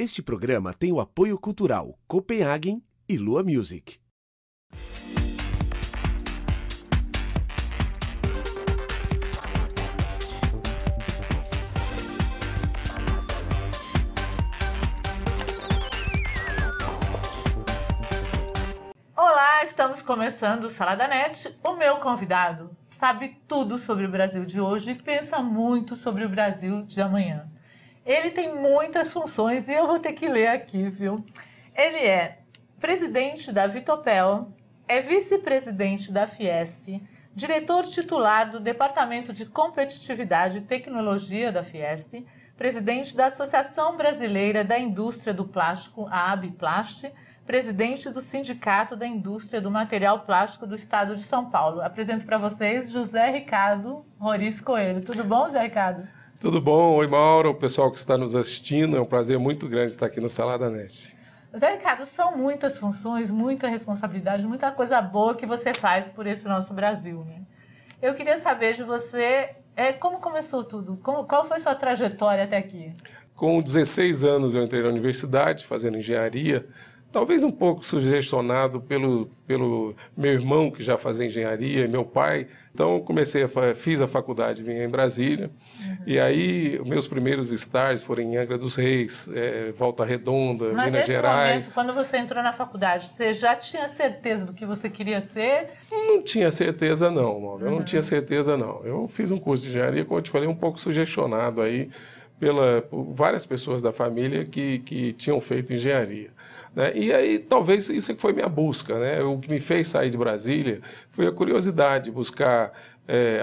Este programa tem o apoio cultural Copenhagen e Lua Music. Olá, estamos começando o Salada Net. O meu convidado sabe tudo sobre o Brasil de hoje e pensa muito sobre o Brasil de amanhã. Ele tem muitas funções e eu vou ter que ler aqui, viu? Ele é presidente da Vitopel, é vice-presidente da Fiesp, diretor titular do Departamento de Competitividade e Tecnologia da Fiesp, presidente da Associação Brasileira da Indústria do Plástico, a ABPlast, presidente do Sindicato da Indústria do Material Plástico do Estado de São Paulo. Apresento para vocês José Ricardo Roriz Coelho. Tudo bom, José Ricardo? Tudo bom? Oi, Mauro, o pessoal que está nos assistindo. É um prazer muito grande estar aqui no Salada Net. José Ricardo, são muitas funções, muita responsabilidade, muita coisa boa que você faz por esse nosso Brasil, né? Eu queria saber de você, como começou tudo? Qual foi sua trajetória até aqui? Com 16 anos eu entrei na universidade fazendo engenharia, talvez um pouco sugestionado pelo meu irmão, que já fazia engenharia, e meu pai. Então, fiz a faculdade em Brasília. E aí, meus primeiros estágios foram em Angra dos Reis, Volta Redonda, Minas Gerais. Momento, quando você entrou na faculdade, você já tinha certeza do que você queria ser? Não tinha certeza, não, Mauro. Eu não tinha certeza, não. Eu fiz um curso de engenharia, como eu te falei, um pouco sugestionado aí por várias pessoas da família que tinham feito engenharia. Né? E aí, talvez isso que foi minha busca, né? O que me fez sair de Brasília foi a curiosidade, buscar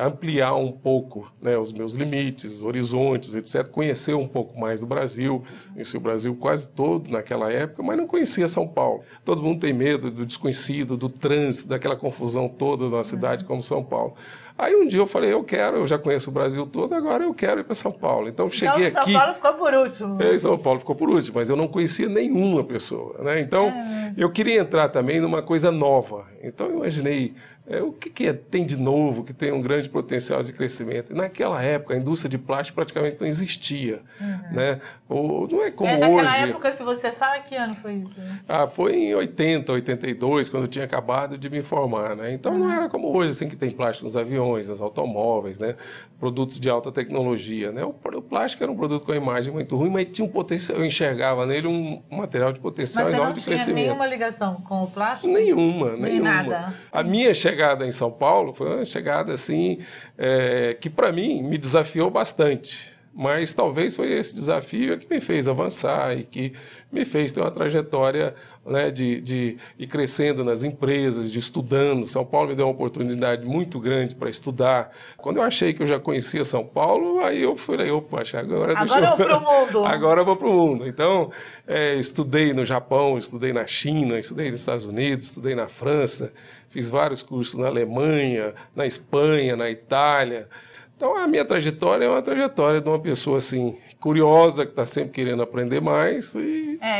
ampliar um pouco, né, os meus limites, horizontes, etc., conhecer um pouco mais do Brasil. Conheci o Brasil quase todo naquela época, mas não conhecia São Paulo. Todo mundo tem medo do desconhecido, do trânsito, daquela confusão toda numa cidade como São Paulo. Aí um dia eu falei, eu já conheço o Brasil todo, agora eu quero ir para São Paulo. Então cheguei aqui... São Paulo ficou por último. São Paulo ficou por último, mas eu não conhecia nenhuma pessoa, né? Então eu queria entrar também numa coisa nova. Então eu imaginei o que tem de novo, que tem um grande potencial de crescimento. E naquela época a indústria de plástico praticamente não existia, né? Não é como hoje. Naquela época que você fala, que ano foi isso? Foi em 80, 82, quando eu tinha acabado de me formar, né? Então não era como hoje, assim, que tem plástico nos aviões, nos automóveis, né? Produtos de alta tecnologia, né? O plástico era um produto com a imagem muito ruim, mas tinha um potencial, eu enxergava nele um material de potencial enorme de crescimento. Mas você não tinha nenhuma ligação com o plástico? Nenhuma. Nada. A minha chegada em São Paulo foi uma chegada assim que para mim me desafiou bastante, mas talvez foi esse desafio que me fez avançar e que me fez ter uma trajetória, né, de ir crescendo nas empresas, de estudando. São Paulo me deu uma oportunidade muito grande para estudar. Quando eu achei que eu já conhecia São Paulo, aí eu falei, poxa, agora eu vou para o mundo. Agora eu vou para o mundo. Então, estudei no Japão, estudei na China, estudei nos Estados Unidos, estudei na França, fiz vários cursos na Alemanha, na Espanha, na Itália. Então, a minha trajetória é uma trajetória de uma pessoa assim, curiosa, que está sempre querendo aprender mais.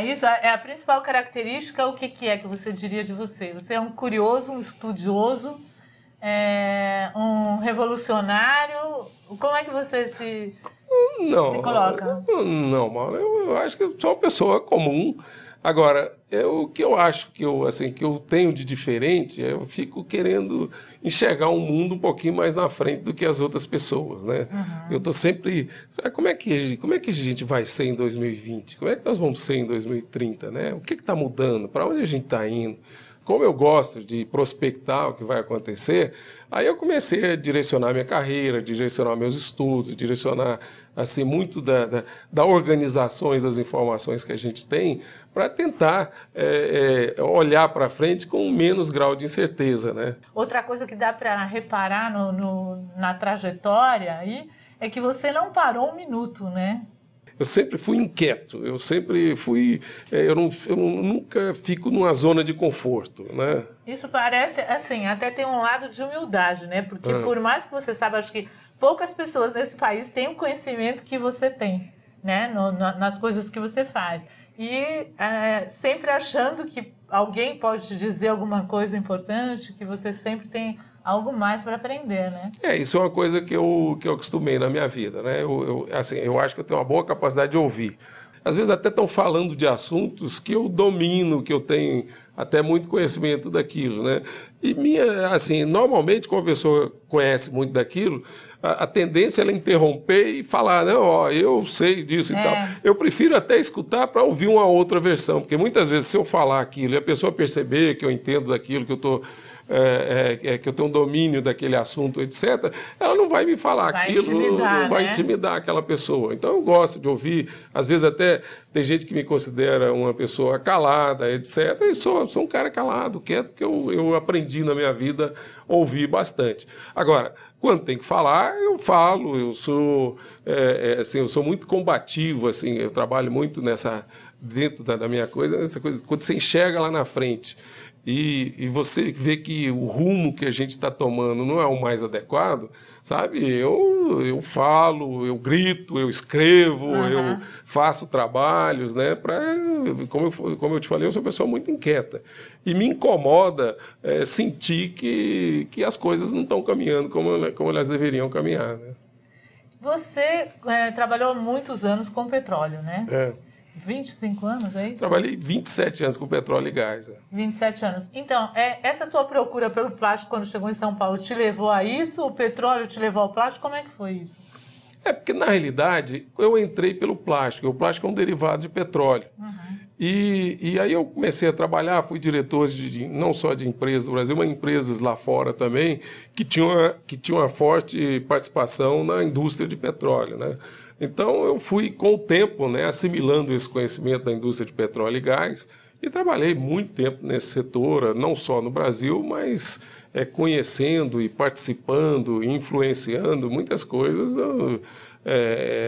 Isso é a principal característica. O que é que você diria de você? Você é um curioso, um estudioso, um revolucionário? Como é que você se coloca? Não, Mauro, eu acho que eu sou uma pessoa comum. Agora, o que eu acho que eu tenho de diferente, eu fico querendo enxergar um mundo um pouquinho mais na frente do que as outras pessoas, né? Eu estou sempre... Como é que a gente vai ser em 2020? Como é que nós vamos ser em 2030, né? O que está mudando? Para onde a gente está indo? Como eu gosto de prospectar o que vai acontecer, aí eu comecei a direcionar minha carreira, direcionar meus estudos, direcionar assim, muito da organizações das informações que a gente tem para tentar olhar para frente com menos grau de incerteza, né? Outra coisa que dá para reparar na trajetória aí é que você não parou um minuto, né? Eu sempre fui inquieto, eu sempre fui... Eu nunca fico numa zona de conforto, né? Isso parece, assim, até tem um lado de humildade, né? Porque por mais que você saiba, acho que poucas pessoas nesse país têm o conhecimento que você tem, né? Nas coisas que você faz. E sempre achando que alguém pode te dizer alguma coisa importante, que você sempre tem algo mais para aprender, né? Isso é uma coisa que eu acostumei na minha vida, né? Eu acho que eu tenho uma boa capacidade de ouvir. às vezes até estão falando de assuntos que eu domino, que eu tenho até muito conhecimento daquilo, né? E assim, normalmente, quando a pessoa conhece muito daquilo, a tendência é ela interromper e falar, não, ó, eu sei disso e tal. Eu prefiro até escutar para ouvir uma outra versão, porque muitas vezes se eu falar aquilo e a pessoa perceber que eu entendo daquilo, que eu estou que eu tenho um domínio daquele assunto, etc., ela não vai me falar aquilo, não vai intimidar aquela pessoa. Então eu gosto de ouvir, às vezes até tem gente que me considera uma pessoa calada, etc., e sou um cara calado, quieto, porque eu aprendi na minha vida a ouvir bastante. Agora, quando tem que falar, eu falo, eu sou muito combativo, assim, eu trabalho muito dentro da minha coisa, essa coisa, quando você enxerga lá na frente e você vê que o rumo que a gente está tomando não é o mais adequado, sabe? Eu falo, eu grito, eu escrevo, eu faço trabalhos, né? Como eu te falei, eu sou uma pessoa muito inquieta. E me incomoda sentir que as coisas não estão caminhando como elas deveriam caminhar, né? Você trabalhou muitos anos com petróleo, né? 25 anos, é isso? Trabalhei 27 anos com petróleo e gás. 27 anos. Então, essa tua procura pelo plástico quando chegou em São Paulo te levou a isso? O petróleo te levou ao plástico? Como é que foi isso? Porque, na realidade, eu entrei pelo plástico. O plástico é um derivado de petróleo. E aí eu comecei a trabalhar, fui diretor não só de empresas do Brasil, mas empresas lá fora também, que tinham uma forte participação na indústria de petróleo, né? Então, eu fui, com o tempo, né, assimilando esse conhecimento da indústria de petróleo e gás e trabalhei muito tempo nesse setor, não só no Brasil, mas conhecendo e participando, influenciando muitas coisas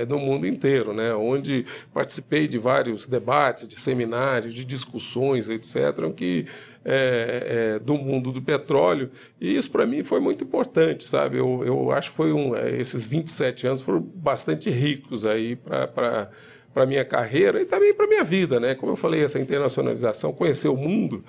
no mundo inteiro, né, onde participei de vários debates, de seminários, de discussões, etc., do mundo do petróleo, e isso para mim foi muito importante, sabe? Eu acho que esses 27 anos foram bastante ricos aí para a minha carreira e também para a minha vida, né? Como eu falei, essa internacionalização, conhecer o mundo,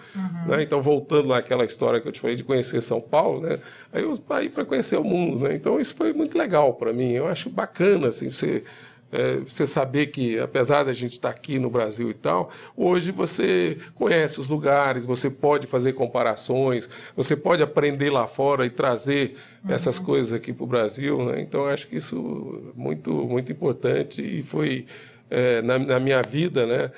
né? Então, voltando lá àquela história que eu te falei de conhecer São Paulo, né? Aí eu saí para conhecer o mundo, né? Então, isso foi muito legal para mim. Eu acho bacana, assim, você saber que, apesar da gente estar aqui no Brasil e tal, hoje você conhece os lugares, você pode fazer comparações, você pode aprender lá fora e trazer essas coisas aqui para o Brasil, né? Então, acho que isso é muito, muito importante e foi, na minha vida, né?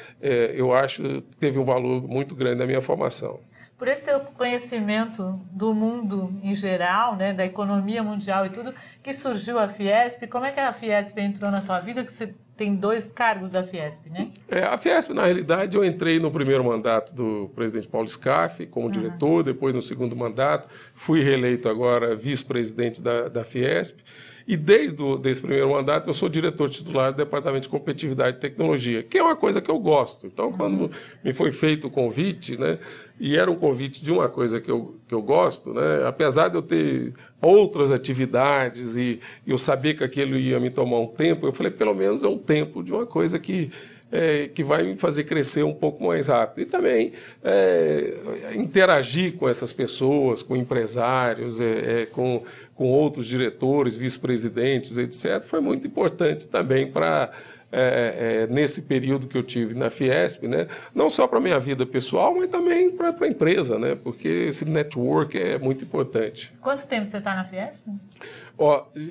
Eu acho que teve um valor muito grande na minha formação. Por esse teu conhecimento do mundo em geral, né, da economia mundial e tudo, que surgiu a Fiesp. Como é que a Fiesp entrou na tua vida? Que você tem 2 cargos da Fiesp, né? A Fiesp, na realidade, eu entrei no primeiro mandato do presidente Paulo Scaff como diretor, depois no segundo mandato, fui reeleito agora vice-presidente da Fiesp. E desde esse primeiro mandato eu sou diretor titular do Departamento de Competitividade e Tecnologia, que é uma coisa que eu gosto. Então, quando me foi feito o convite, né, e era um convite de uma coisa que eu gosto, né, apesar de eu ter outras atividades e eu saber que aquilo ia me tomar um tempo, eu falei, pelo menos é um tempo de uma coisa que vai me fazer crescer um pouco mais rápido. E também interagir com essas pessoas, com empresários, com outros diretores, vice-presidentes, etc., foi muito importante também para, nesse período que eu tive na Fiesp, né? Não só para a minha vida pessoal, mas também para a empresa, né? Porque esse network é muito importante. Quanto tempo você está na Fiesp?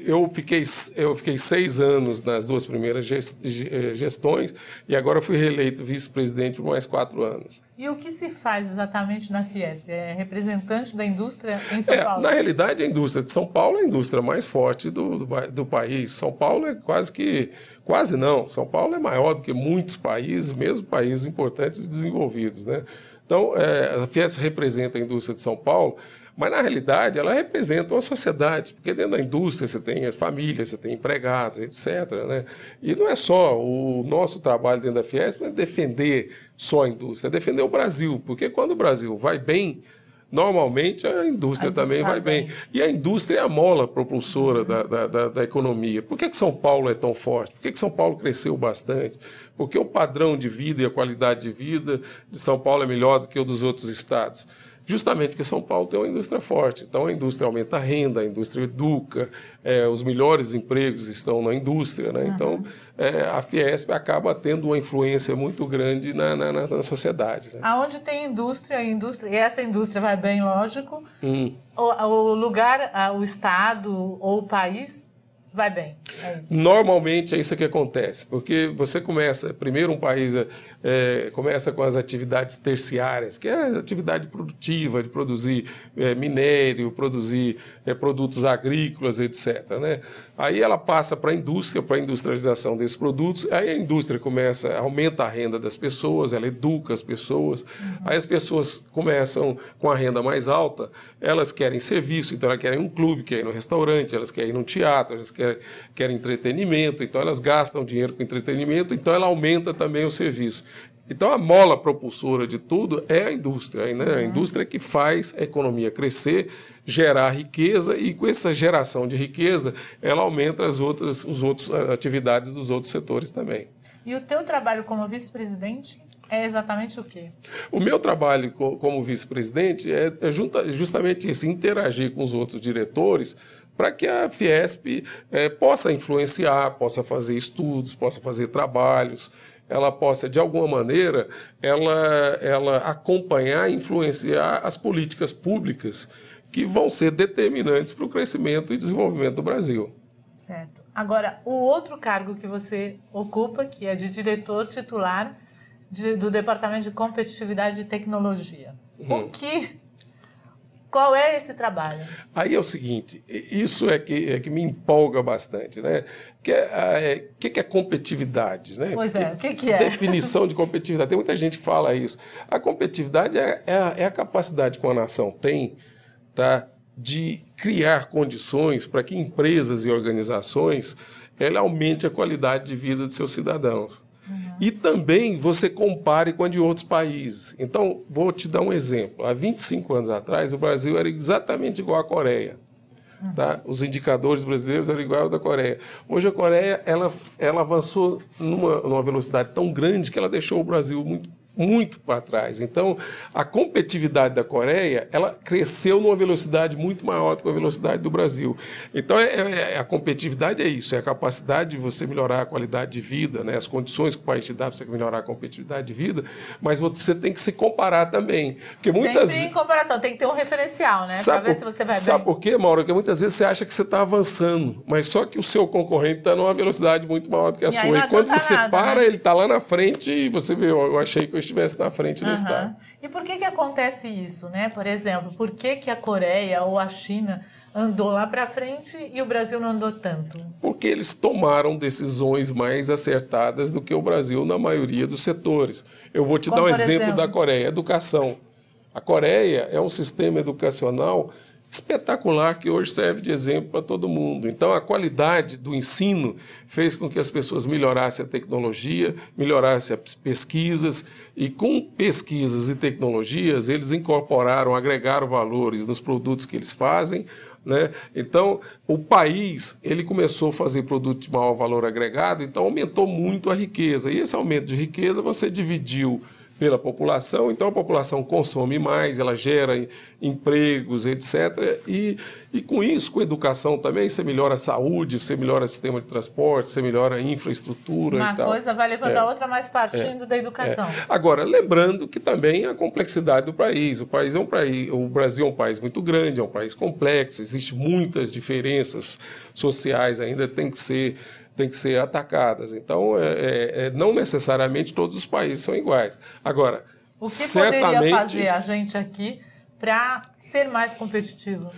Eu fiquei 6 anos nas 2 primeiras gestões e agora fui reeleito vice-presidente por mais 4 anos. E o que se faz exatamente na Fiesp? É representante da indústria em São Paulo? Na realidade, a indústria de São Paulo é a indústria mais forte do país. São Paulo é quase não. São Paulo é maior do que muitos países, mesmo países importantes e desenvolvidos, né? Então, a Fiesp representa a indústria de São Paulo, mas, na realidade, ela representa uma sociedade, porque dentro da indústria você tem as famílias, você tem empregados, etc., né? E não é só o nosso trabalho dentro da Fiesp, não é defender só a indústria, é defender o Brasil, porque quando o Brasil vai bem, normalmente a indústria também vai bem. E a indústria é a mola propulsora da economia. Por que São Paulo é tão forte? Por que São Paulo cresceu bastante? Porque o padrão de vida e a qualidade de vida de São Paulo é melhor do que o dos outros estados. justamente porque São Paulo tem uma indústria forte. Então, a indústria aumenta a renda, a indústria educa, os melhores empregos estão na indústria, né? Então, a Fiesp acaba tendo uma influência muito grande na sociedade, né? Aonde tem indústria, e essa indústria vai bem, lógico, o lugar, o estado ou o país vai bem. É isso. Normalmente é isso que acontece, porque você começa, primeiro um país começa com as atividades terciárias, que é a atividade produtiva, de produzir minério, produzir produtos agrícolas, etc., né? Aí ela passa para a indústria, para a industrialização desses produtos, aí a indústria aumenta a renda das pessoas, ela educa as pessoas, aí as pessoas começam com a renda mais alta, elas querem serviço, então elas querem um clube, querem ir no restaurante, elas querem ir num teatro, elas querem entretenimento, então elas gastam dinheiro com entretenimento, então ela aumenta também o serviço. Então a mola propulsora de tudo é a indústria, né? A indústria que faz a economia crescer, gerar riqueza, e com essa geração de riqueza ela aumenta as outras atividades dos outros setores também. E o teu trabalho como vice-presidente é exatamente o quê? O meu trabalho como vice-presidente é justamente isso, interagir com os outros diretores para que a Fiesp possa influenciar, possa fazer estudos, possa fazer trabalhos, ela possa, de alguma maneira, ela acompanhar e influenciar as políticas públicas que vão ser determinantes para o crescimento e desenvolvimento do Brasil. Certo. Agora, o outro cargo que você ocupa, que é de diretor titular do Departamento de Competitividade e Tecnologia. Qual é esse trabalho? Aí é o seguinte, isso é que me empolga bastante, né? Que é competitividade, né? Pois é, o que é? Definição de competitividade. Tem muita gente que fala isso. A competitividade é a capacidade que uma nação tem, tá, de criar condições para que empresas e organizações aumente a qualidade de vida dos seus cidadãos. E também você compare com a de outros países. Então, vou te dar um exemplo. Há 25 anos atrás, o Brasil era exatamente igual à Coreia. Tá? Os indicadores brasileiros eram iguais aos da Coreia. Hoje a Coreia ela avançou numa velocidade tão grande que ela deixou o Brasil muito para trás. Então, a competitividade da Coreia, ela cresceu numa velocidade muito maior do que a velocidade do Brasil. Então, a competitividade é isso, é a capacidade de você melhorar a qualidade de vida, né? As condições que o país te dá para você melhorar a competitividade de vida, mas você tem que se comparar também. Porque sempre em comparação, tem que ter um referencial, né? Para ver se você vai bem. Sabe por quê, Mauro? Porque muitas vezes você acha que você está avançando, mas só que o seu concorrente está numa velocidade muito maior do que a sua. E quando você para, né? Ele está lá na frente e você vê, eu achei que eu estivesse na frente do Estado. E por que acontece isso, né? Por exemplo, por que a Coreia ou a China andou lá para frente e o Brasil não andou tanto? Porque eles tomaram decisões mais acertadas do que o Brasil na maioria dos setores. Eu vou te dar um exemplo da Coreia, educação. A Coreia é um sistema educacional espetacular que hoje serve de exemplo para todo mundo. Então, a qualidade do ensino fez com que as pessoas melhorassem a tecnologia, melhorassem as pesquisas, e com pesquisas e tecnologias, eles incorporaram, agregaram valores nos produtos que eles fazem, né? Então, o país ele começou a fazer produto de maior valor agregado, então aumentou muito a riqueza. E esse aumento de riqueza você dividiu pela população, então a população consome mais, ela gera empregos, etc. E com isso, com a educação também, você melhora a saúde, você melhora o sistema de transporte, você melhora a infraestrutura e tal. Uma coisa vai levando a outra, mas partindo da educação. Agora, lembrando que também a complexidade do país. O Brasil é um país muito grande, é um país complexo, existem muitas diferenças sociais ainda, tem que ser atacadas. Então, não necessariamente todos os países são iguais. Agora, o que poderia fazer a gente aqui para ser mais competitivo?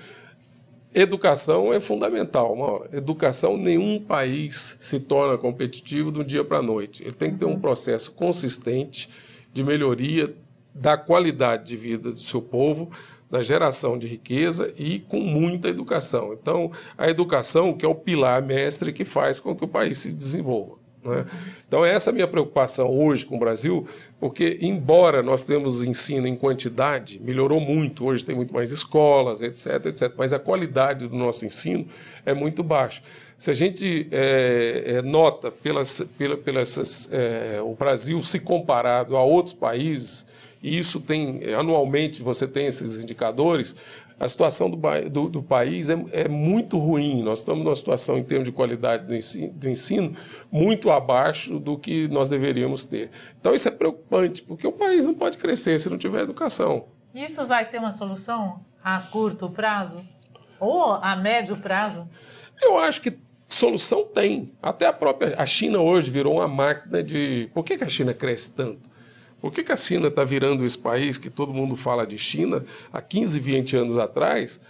Educação é fundamental, Maura. Educação, nenhum país se torna competitivo de um dia para a noite. Ele tem que ter um processo consistente de melhoria da qualidade de vida do seu povo, da geração de riqueza e com muita educação. Então, a educação que é o pilar mestre que faz com que o país se desenvolva, né? Então, essa é a minha preocupação hoje com o Brasil, porque, embora nós temos ensino em quantidade, melhorou muito, hoje tem muito mais escolas, etc., etc., mas a qualidade do nosso ensino é muito baixa. Se a gente nota o Brasil se comparado a outros países e isso tem, anualmente você tem esses indicadores, a situação do país é muito ruim. Nós estamos numa situação, em termos de qualidade do ensino, muito abaixo do que nós deveríamos ter. Então, isso é preocupante, porque o país não pode crescer se não tiver educação. Isso vai ter uma solução a curto prazo? Ou a médio prazo? Eu acho que solução tem. Até a China hoje virou uma máquina de... Por que a China cresce tanto? Por que a China está virando esse país que todo mundo fala de China? Há 15, 20 anos atrás,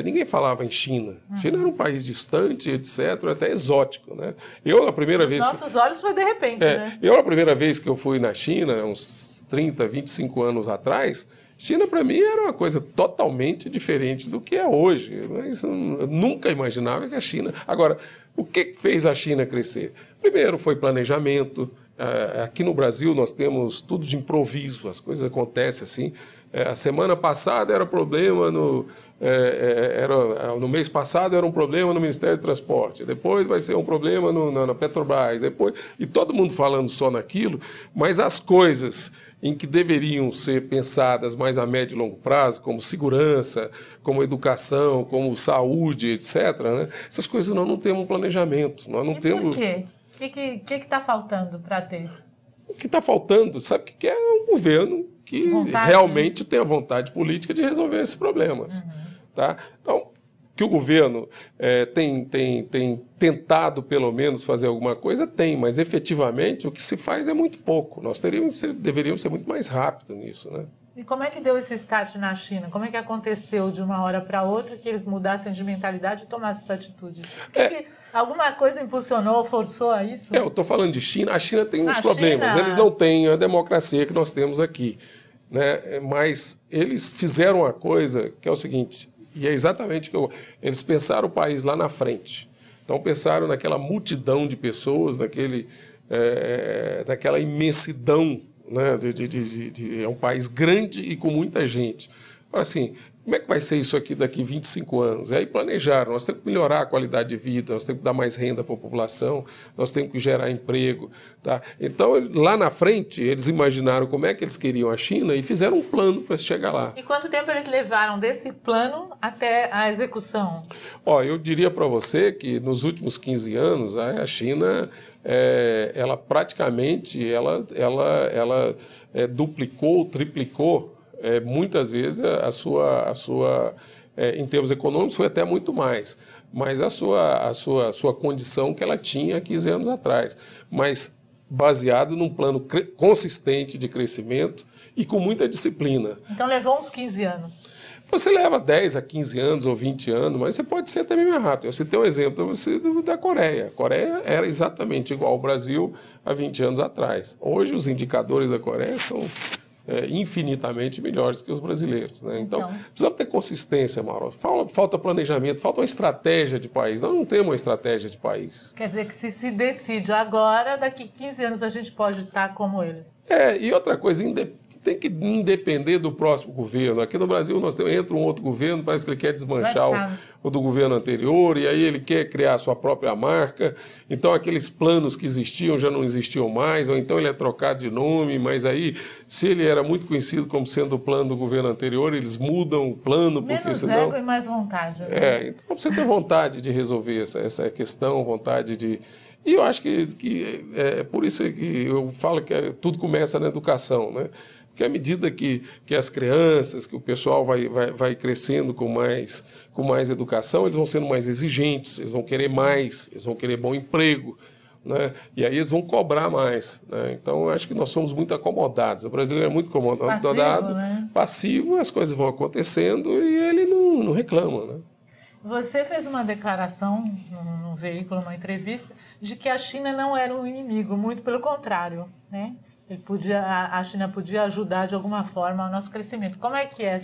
ninguém falava em China. China era um país distante, etc., até exótico, né? Eu, na primeira vez... Nossos olhos foi de repente, né? Eu, na primeira vez que eu fui na China, uns 30, 25 anos atrás, China, para mim, era uma coisa totalmente diferente do que é hoje. Mas eu nunca imaginava que a China... Agora, o que fez a China crescer? Primeiro foi planejamento. Aqui no Brasil nós temos tudo de improviso, as coisas acontecem assim. A semana passada era problema no mês passado era um problema no Ministério do Transporte, depois vai ser um problema na Petrobras, e todo mundo falando só naquilo, mas as coisas em que deveriam ser pensadas mais a médio e longo prazo, como segurança, como educação, como saúde, etc., né? Essas coisas nós não temos um planejamento. Nós não temos... Por quê? O que está faltando para ter? O que está faltando, sabe o que é? Um governo que realmente tem a vontade política de resolver esses problemas. Tá? Então, que o governo tem tentado, pelo menos, fazer alguma coisa, tem, mas efetivamente o que se faz é muito pouco. Nós deveríamos ser muito mais rápidos nisso, né? E como é que deu esse start na China? Como é que aconteceu de uma hora para outra que eles mudassem de mentalidade e tomassem essa atitude? Alguma coisa impulsionou, forçou a isso? Eu estou falando de China. A China tem uns problemas. Eles não têm a democracia que nós temos aqui, né? Mas eles fizeram uma coisa que é o seguinte, e é exatamente o que eles pensaram o país lá na frente. Então pensaram naquela multidão de pessoas, naquela imensidão, né? É um país grande e com muita gente. Fala assim, como é que vai ser isso aqui daqui 25 anos? E aí planejaram, nós temos que melhorar a qualidade de vida, nós temos que dar mais renda para a população, nós temos que gerar emprego. Tá? Então, lá na frente, eles imaginaram como é que eles queriam a China e fizeram um plano para chegar lá. E quanto tempo eles levaram desse plano até a execução? Eu diria para você que nos últimos 15 anos, a China... ela praticamente duplicou, triplicou muitas vezes a sua em termos econômicos foi até muito mais, mas a sua condição que ela tinha há 15 anos atrás, mas baseado num plano consistente de crescimento e com muita disciplina. Então levou uns 15 anos. Você leva 10 a 15 anos ou 20 anos, mas você pode ser até mais rápido. Eu citei um exemplo da Coreia. A Coreia era exatamente igual ao Brasil há 20 anos atrás. Hoje os indicadores da Coreia são infinitamente melhores que os brasileiros, né? Então, precisamos ter consistência, Mauro. Falta planejamento, falta uma estratégia de país. Nós não temos uma estratégia de país. Quer dizer que se decide agora, daqui 15 anos a gente pode estar como eles. E outra coisa, tem que independer do próximo governo. Aqui no Brasil entra um outro governo, parece que ele quer desmanchar o do governo anterior, e aí ele quer criar a sua própria marca. Então aqueles planos que existiam já não existiam mais, ou então ele é trocado de nome, mas aí, se ele era muito conhecido como sendo o plano do governo anterior, eles mudam o plano, porque menos senão... ego e mais vontade. Né? Então você ter vontade de resolver essa questão, vontade de... E eu acho que é por isso que eu falo que tudo começa na educação, né? Porque à medida que as crianças, que o pessoal vai crescendo com mais educação, eles vão sendo mais exigentes, eles vão querer mais, eles vão querer bom emprego, né? E aí eles vão cobrar mais, né? Então, eu acho que nós somos muito acomodados. O brasileiro é muito acomodado, passivo, as coisas vão acontecendo e ele não reclama, né? Você fez uma declaração num veículo, numa entrevista, de que a China não era um inimigo, muito pelo contrário, né? A China podia ajudar de alguma forma ao nosso crescimento. Como é que é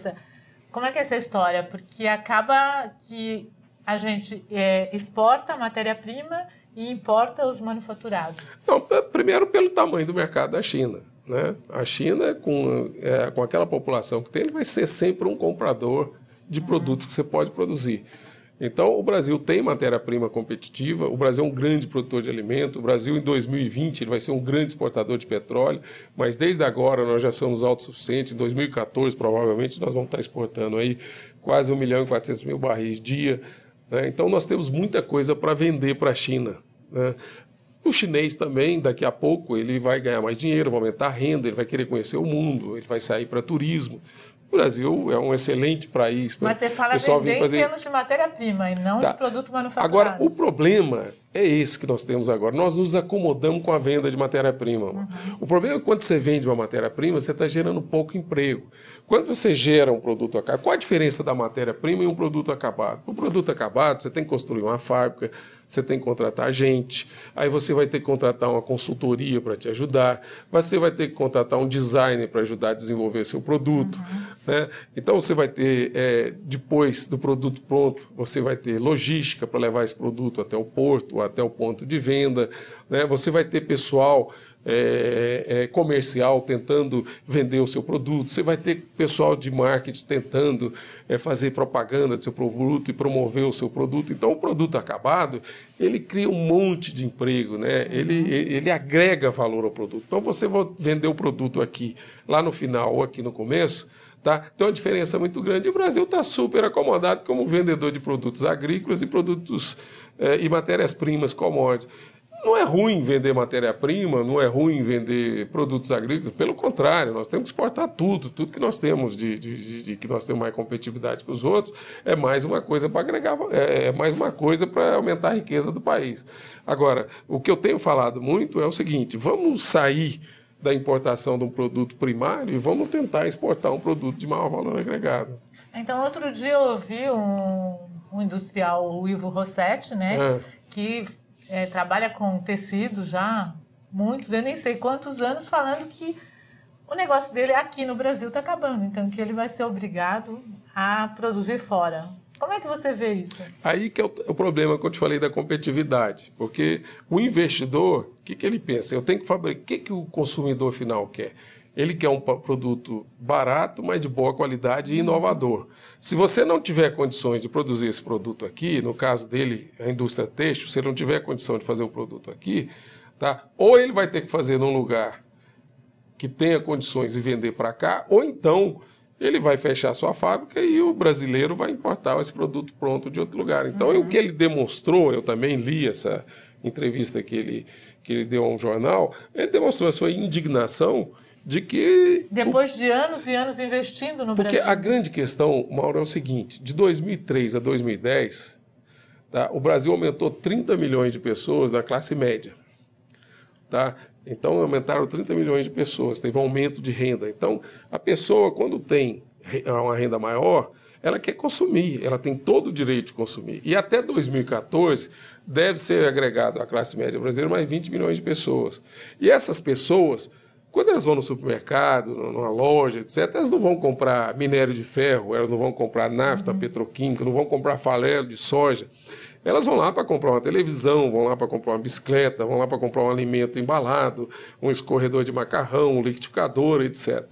essa história? Porque acaba que a gente exporta a matéria-prima e importa os manufaturados. Não, primeiro pelo tamanho do mercado da China, né? A China, com aquela população que tem, ele vai ser sempre um comprador de produtos que você pode produzir. Então, o Brasil tem matéria-prima competitiva, o Brasil é um grande produtor de alimento, o Brasil em 2020 ele vai ser um grande exportador de petróleo, mas desde agora nós já somos autossuficientes, em 2014 provavelmente nós vamos estar exportando aí quase 1.400.000 barris dia, né? Então nós temos muita coisa para vender para a China, né? O chinês também, daqui a pouco, ele vai ganhar mais dinheiro, vai aumentar a renda, ele vai querer conhecer o mundo, ele vai sair para turismo. O Brasil é um excelente país. Mas você fala vender em termos de matéria-prima e não de produto manufaturado. Agora, o problema é esse que nós temos agora. Nós nos acomodamos com a venda de matéria-prima. O problema é que quando você vende uma matéria-prima, você está gerando pouco emprego. Quando você gera um produto acabado, qual a diferença da matéria-prima e um produto acabado? O produto acabado, você tem que construir uma fábrica, você tem que contratar gente, aí você vai ter que contratar uma consultoria para te ajudar, você vai ter que contratar um designer para ajudar a desenvolver seu produto, né? Então você vai ter, depois do produto pronto, você vai ter logística para levar esse produto até o porto, até o ponto de venda, né? Você vai ter pessoal comercial tentando vender o seu produto, você vai ter pessoal de marketing tentando fazer propaganda do seu produto e promover o seu produto. Então, o produto acabado, ele cria um monte de emprego, né? Ele agrega valor ao produto. Então, você vai vender o produto aqui, lá no final ou aqui no começo, tá? Tem uma diferença muito grande. O Brasil está super acomodado como vendedor de produtos agrícolas e produtos e matérias-primas, commodities. Não é ruim vender matéria-prima, não é ruim vender produtos agrícolas, pelo contrário, nós temos que exportar tudo que nós temos, que nós temos mais competitividade que os outros, é mais uma coisa para agregar, é mais uma coisa para aumentar a riqueza do país. Agora, o que eu tenho falado muito é o seguinte, vamos sair da importação de um produto primário e vamos tentar exportar um produto de maior valor agregado. Então, outro dia eu ouvi um industrial, o Ivo Rossetti, né, que trabalha com tecido já há muitos, eu nem sei quantos anos, falando que o negócio dele aqui no Brasil está acabando, então que ele vai ser obrigado a produzir fora. Como é que você vê isso? Aí que é o problema que eu te falei da competitividade, porque o investidor, o que ele pensa? Eu tenho que fabricar, o que o consumidor final quer? Ele quer um produto barato, mas de boa qualidade e inovador. Se você não tiver condições de produzir esse produto aqui, no caso dele, a indústria têxtil, se ele não tiver condição de fazer o produto aqui, tá? Ou ele vai ter que fazer num lugar que tenha condições de vender para cá, ou então ele vai fechar sua fábrica e o brasileiro vai importar esse produto pronto de outro lugar. Então, o que ele demonstrou, eu também li essa entrevista que ele deu a um jornal, ele demonstrou a sua indignação de que... Depois de anos e anos investindo no Brasil. Porque a grande questão, Mauro, é o seguinte, de 2003 a 2010, tá, o Brasil aumentou 30 milhões de pessoas na classe média. Tá? Então, aumentaram 30 milhões de pessoas, teve um aumento de renda. Então, a pessoa, quando tem uma renda maior, ela quer consumir, ela tem todo o direito de consumir. E até 2014, deve ser agregado à classe média brasileira mais 20 milhões de pessoas. E essas pessoas... Quando elas vão no supermercado, numa loja, etc., elas não vão comprar minério de ferro, elas não vão comprar nafta petroquímica, não vão comprar farelo de soja. Elas vão lá para comprar uma televisão, vão lá para comprar uma bicicleta, vão lá para comprar um alimento embalado, um escorredor de macarrão, um liquidificador, etc.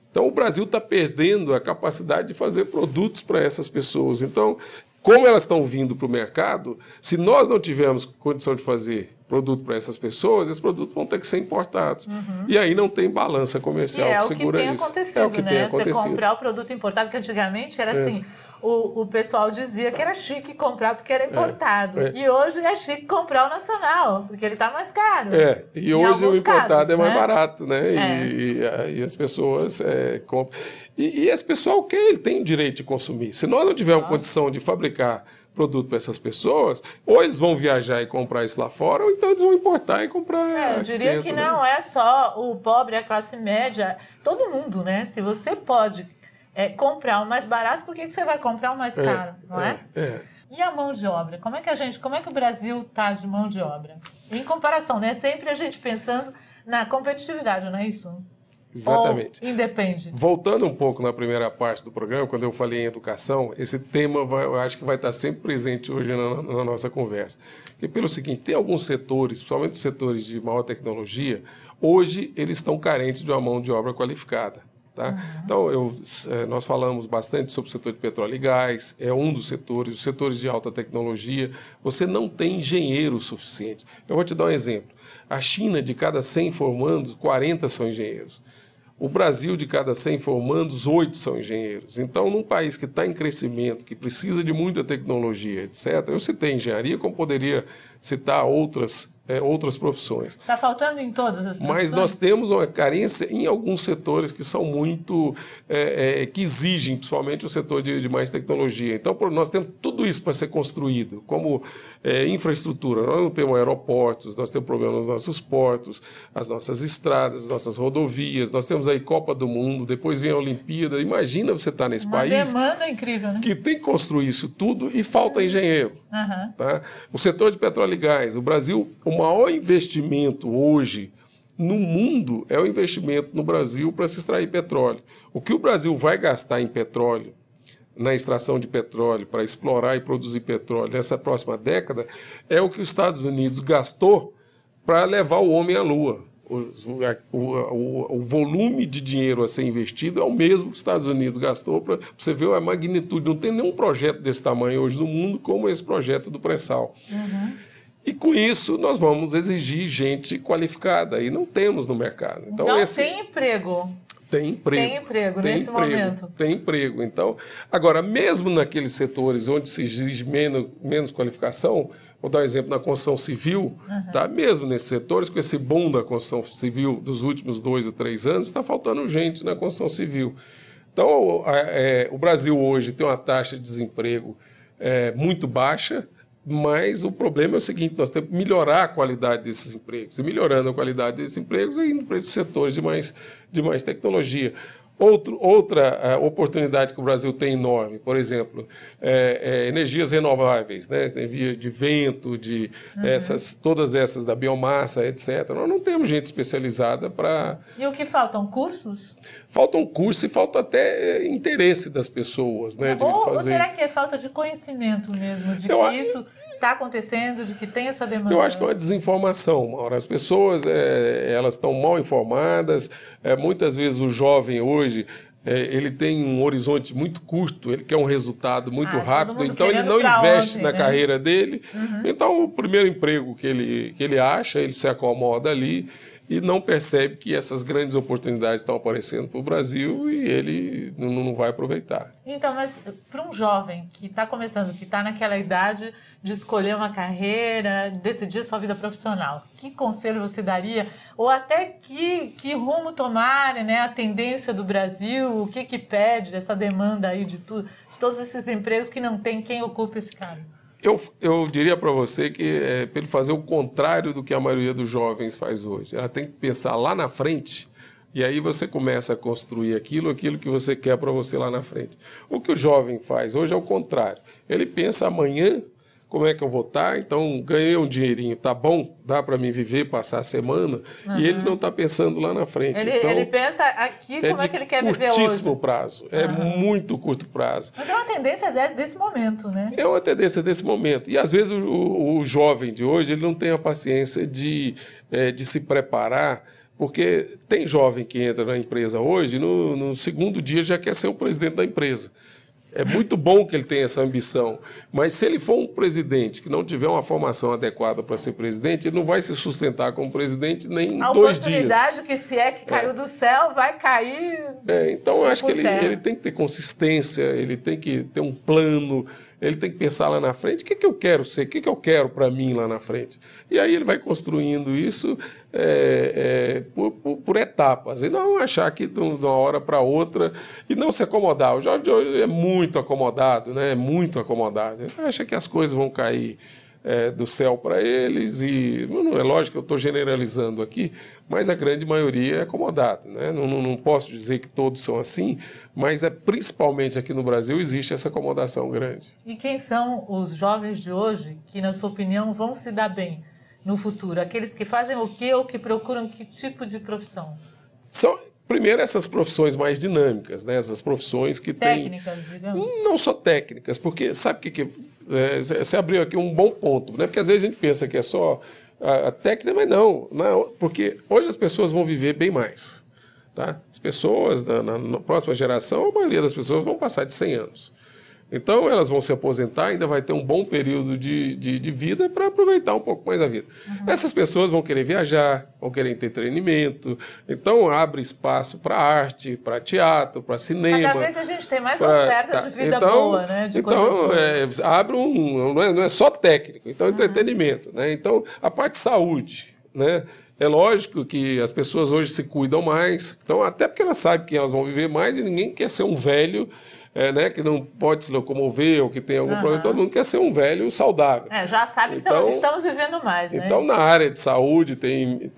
Então, o Brasil está perdendo a capacidade de fazer produtos para essas pessoas. Então, como elas estão vindo para o mercado, se nós não tivermos condição de fazer produto para essas pessoas, esses produtos vão ter que ser importados. E aí não tem balança comercial que segura isso. É o que tem acontecido. Você comprar o produto importado, que antigamente era assim, o pessoal dizia que era chique comprar porque era importado. E hoje é chique comprar o nacional, porque ele está mais caro. E hoje o importado é mais barato, né? E as pessoas compram. E esse pessoal ele tem direito de consumir. Se nós não tivermos condição de fabricar produto para essas pessoas, ou eles vão viajar e comprar isso lá fora, ou então eles vão importar e comprar. Eu diria que não é só o pobre, a classe média, todo mundo, né? Se você pode comprar o mais barato, por que você vai comprar o mais caro, não é? E a mão de obra? Como é que o Brasil está de mão de obra? Em comparação, né? Sempre a gente pensando na competitividade, não é isso? Exatamente. Ou independe. Voltando um pouco na primeira parte do programa, quando eu falei em educação, esse tema eu acho que vai estar sempre presente hoje na nossa conversa. Porque pelo seguinte, tem alguns setores, principalmente os setores de maior tecnologia, hoje eles estão carentes de uma mão de obra qualificada. Tá? Então, nós falamos bastante sobre o setor de petróleo e gás, é um dos setores, os setores de alta tecnologia. Você não tem engenheiros suficientes. Eu vou te dar um exemplo. A China, de cada 100 formandos, 40 são engenheiros. O Brasil, de cada 100 formandos, 8 são engenheiros. Então, num país que está em crescimento, que precisa de muita tecnologia, etc., eu citei engenharia, como poderia citar outras profissões. Está faltando em todas as profissões? Mas nós temos uma carência em alguns setores que são muito... que exigem, principalmente o setor de mais tecnologia. Então, nós temos tudo isso para ser construído, como infraestrutura. Nós não temos aeroportos, nós temos problemas nos nossos portos, as nossas estradas, as nossas rodovias, nós temos aí Copa do Mundo, depois vem a Olimpíada. Imagina você estar nesse país... Uma demanda incrível, né? Que tem que construir isso tudo e falta engenheiro. Tá? O setor de petróleo e gás, o Brasil... O maior investimento hoje no mundo é o investimento no Brasil para se extrair petróleo. O que o Brasil vai gastar em petróleo, na extração de petróleo, para explorar e produzir petróleo nessa próxima década, é o que os Estados Unidos gastou para levar o homem à Lua. O volume de dinheiro a ser investido é o mesmo que os Estados Unidos gastou para você ver a magnitude. Não tem nenhum projeto desse tamanho hoje no mundo como esse projeto do pré-sal. E com isso nós vamos exigir gente qualificada e não temos no mercado. Então tem emprego. Tem emprego. Tem emprego nesse momento. Tem emprego. Então, agora, mesmo naqueles setores onde se exige menos qualificação, vou dar um exemplo na construção civil, tá? Mesmo nesses setores, com esse boom da construção civil dos últimos 2 ou 3 anos, está faltando gente na construção civil. Então, o Brasil hoje tem uma taxa de desemprego muito baixa, mas o problema é o seguinte, nós temos que melhorar a qualidade desses empregos. E melhorando a qualidade desses empregos, indo para esses setores de mais tecnologia. Outra oportunidade que o Brasil tem enorme, por exemplo, energias renováveis, né? Energia de vento, todas essas da biomassa, etc. Nós não temos gente especializada para... E o que faltam? Cursos? Faltam cursos e falta até interesse das pessoas, né? Ou será que é falta de conhecimento mesmo, de que isso está acontecendo, de que tem essa demanda? Eu acho que é uma desinformação, Maura. As pessoas elas estão mal informadas. Muitas vezes o jovem hoje ele tem um horizonte muito curto, ele quer um resultado muito rápido, então ele não investe na carreira dele. Então o primeiro emprego que ele acha, ele se acomoda ali e não percebe que essas grandes oportunidades estão aparecendo para o Brasil e ele não vai aproveitar. Então, mas para um jovem que está começando, que está naquela idade de escolher uma carreira, decidir sua vida profissional, que conselho você daria? Ou até que rumo tomar, né, a tendência do Brasil, o que pede, essa demanda aí de todos esses empregos que não tem quem ocupe esse cargo? Eu diria para você que é para ele fazer o contrário do que a maioria dos jovens faz hoje. Ela tem que pensar lá na frente e aí você começa a construir aquilo que você quer para você lá na frente. O que o jovem faz hoje é o contrário. Ele pensa amanhã como é que eu vou estar, então ganhei um dinheirinho, tá bom, dá para mim viver, passar a semana, e ele não está pensando lá na frente. Ele pensa aqui como é que ele quer viver hoje. É curtíssimo prazo, é muito curto prazo. Mas é uma tendência desse momento, né? É uma tendência desse momento. E às vezes o jovem de hoje ele não tem a paciência de se preparar, porque tem jovem que entra na empresa hoje, no segundo dia já quer ser o presidente da empresa. É muito bom que ele tenha essa ambição, mas se ele for um presidente que não tiver uma formação adequada para ser presidente, ele não vai se sustentar como presidente nem em 2 dias. A oportunidade que se que caiu do céu, vai cair. Então eu acho que ele tem que ter consistência, ele tem que ter um plano, ele tem que pensar lá na frente, o que eu quero ser, o que eu quero para mim lá na frente. E aí ele vai construindo isso por etapas, e não achar que de uma hora para outra, e não se acomodar. O jovem de hoje é muito acomodado, né? Muito acomodado. Ele acha que as coisas vão cair do céu para eles, e não é lógico que eu estou generalizando aqui, mas a grande maioria é acomodada, né? Não posso dizer que todos são assim, mas principalmente aqui no Brasil existe essa acomodação grande. E quem são os jovens de hoje que, na sua opinião, vão se dar bem no futuro? Aqueles que fazem o quê ou que procuram que tipo de profissão? São, primeiro, essas profissões mais dinâmicas, né? Essas profissões que têm... Técnicas, digamos? Não só técnicas, porque sabe o que você abriu aqui um bom ponto, né? Porque às vezes a gente pensa que é só a técnica, mas não, porque hoje as pessoas vão viver bem mais. Tá? As pessoas, na próxima geração, a maioria das pessoas vão passar de 100 anos. Então, elas vão se aposentar, ainda vai ter um bom período de vida para aproveitar um pouco mais a vida. Essas pessoas vão querer viajar, vão querer entretenimento, então abre espaço para arte, para teatro, para cinema. Cada vez a gente tem mais oferta de vida boa, né? De então, abre não é só técnico, então entretenimento. Né? Então, a parte de saúde, né? É lógico que as pessoas hoje se cuidam mais, então, até porque elas sabem que elas vão viver mais e ninguém quer ser um velho né, que não pode se locomover ou que tem algum problema, todo mundo quer ser um velho saudável. Já sabe que estamos vivendo mais, né? Então, na área de saúde tem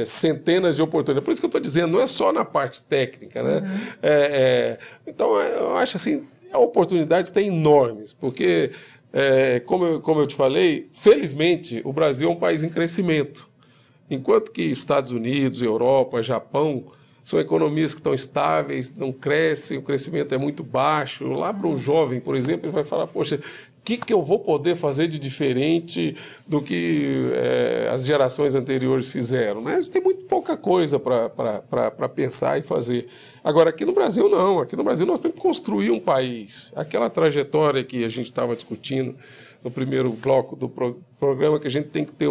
centenas de oportunidades. Por isso que eu estou dizendo, não é só na parte técnica, né? Então, eu acho assim, oportunidades têm enormes, porque, como eu te falei, felizmente, o Brasil é um país em crescimento. Enquanto que Estados Unidos, Europa, Japão são economias que estão estáveis, não crescem, o crescimento é muito baixo. Lá para um jovem, por exemplo, ele vai falar, poxa, o que eu vou poder fazer de diferente do que as gerações anteriores fizeram? Né? Tem muito pouca coisa para pensar e fazer. Agora, aqui no Brasil, não. Aqui no Brasil nós temos que construir um país. Aquela trajetória que a gente estava discutindo no primeiro bloco do programa, que a gente tem que ter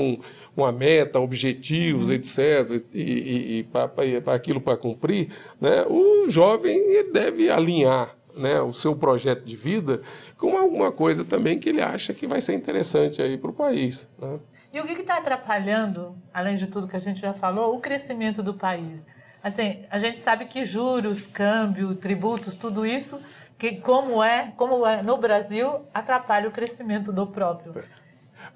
uma meta, objetivos, etc., e para aquilo para cumprir, né? O jovem deve alinhar, né, o seu projeto de vida com alguma coisa também que ele acha que vai ser interessante aí para o país. Né? E o que está atrapalhando, além de tudo que a gente já falou, o crescimento do país? Assim, a gente sabe que juros, câmbio, tributos, tudo isso, que como é no Brasil, atrapalha o crescimento do próprio.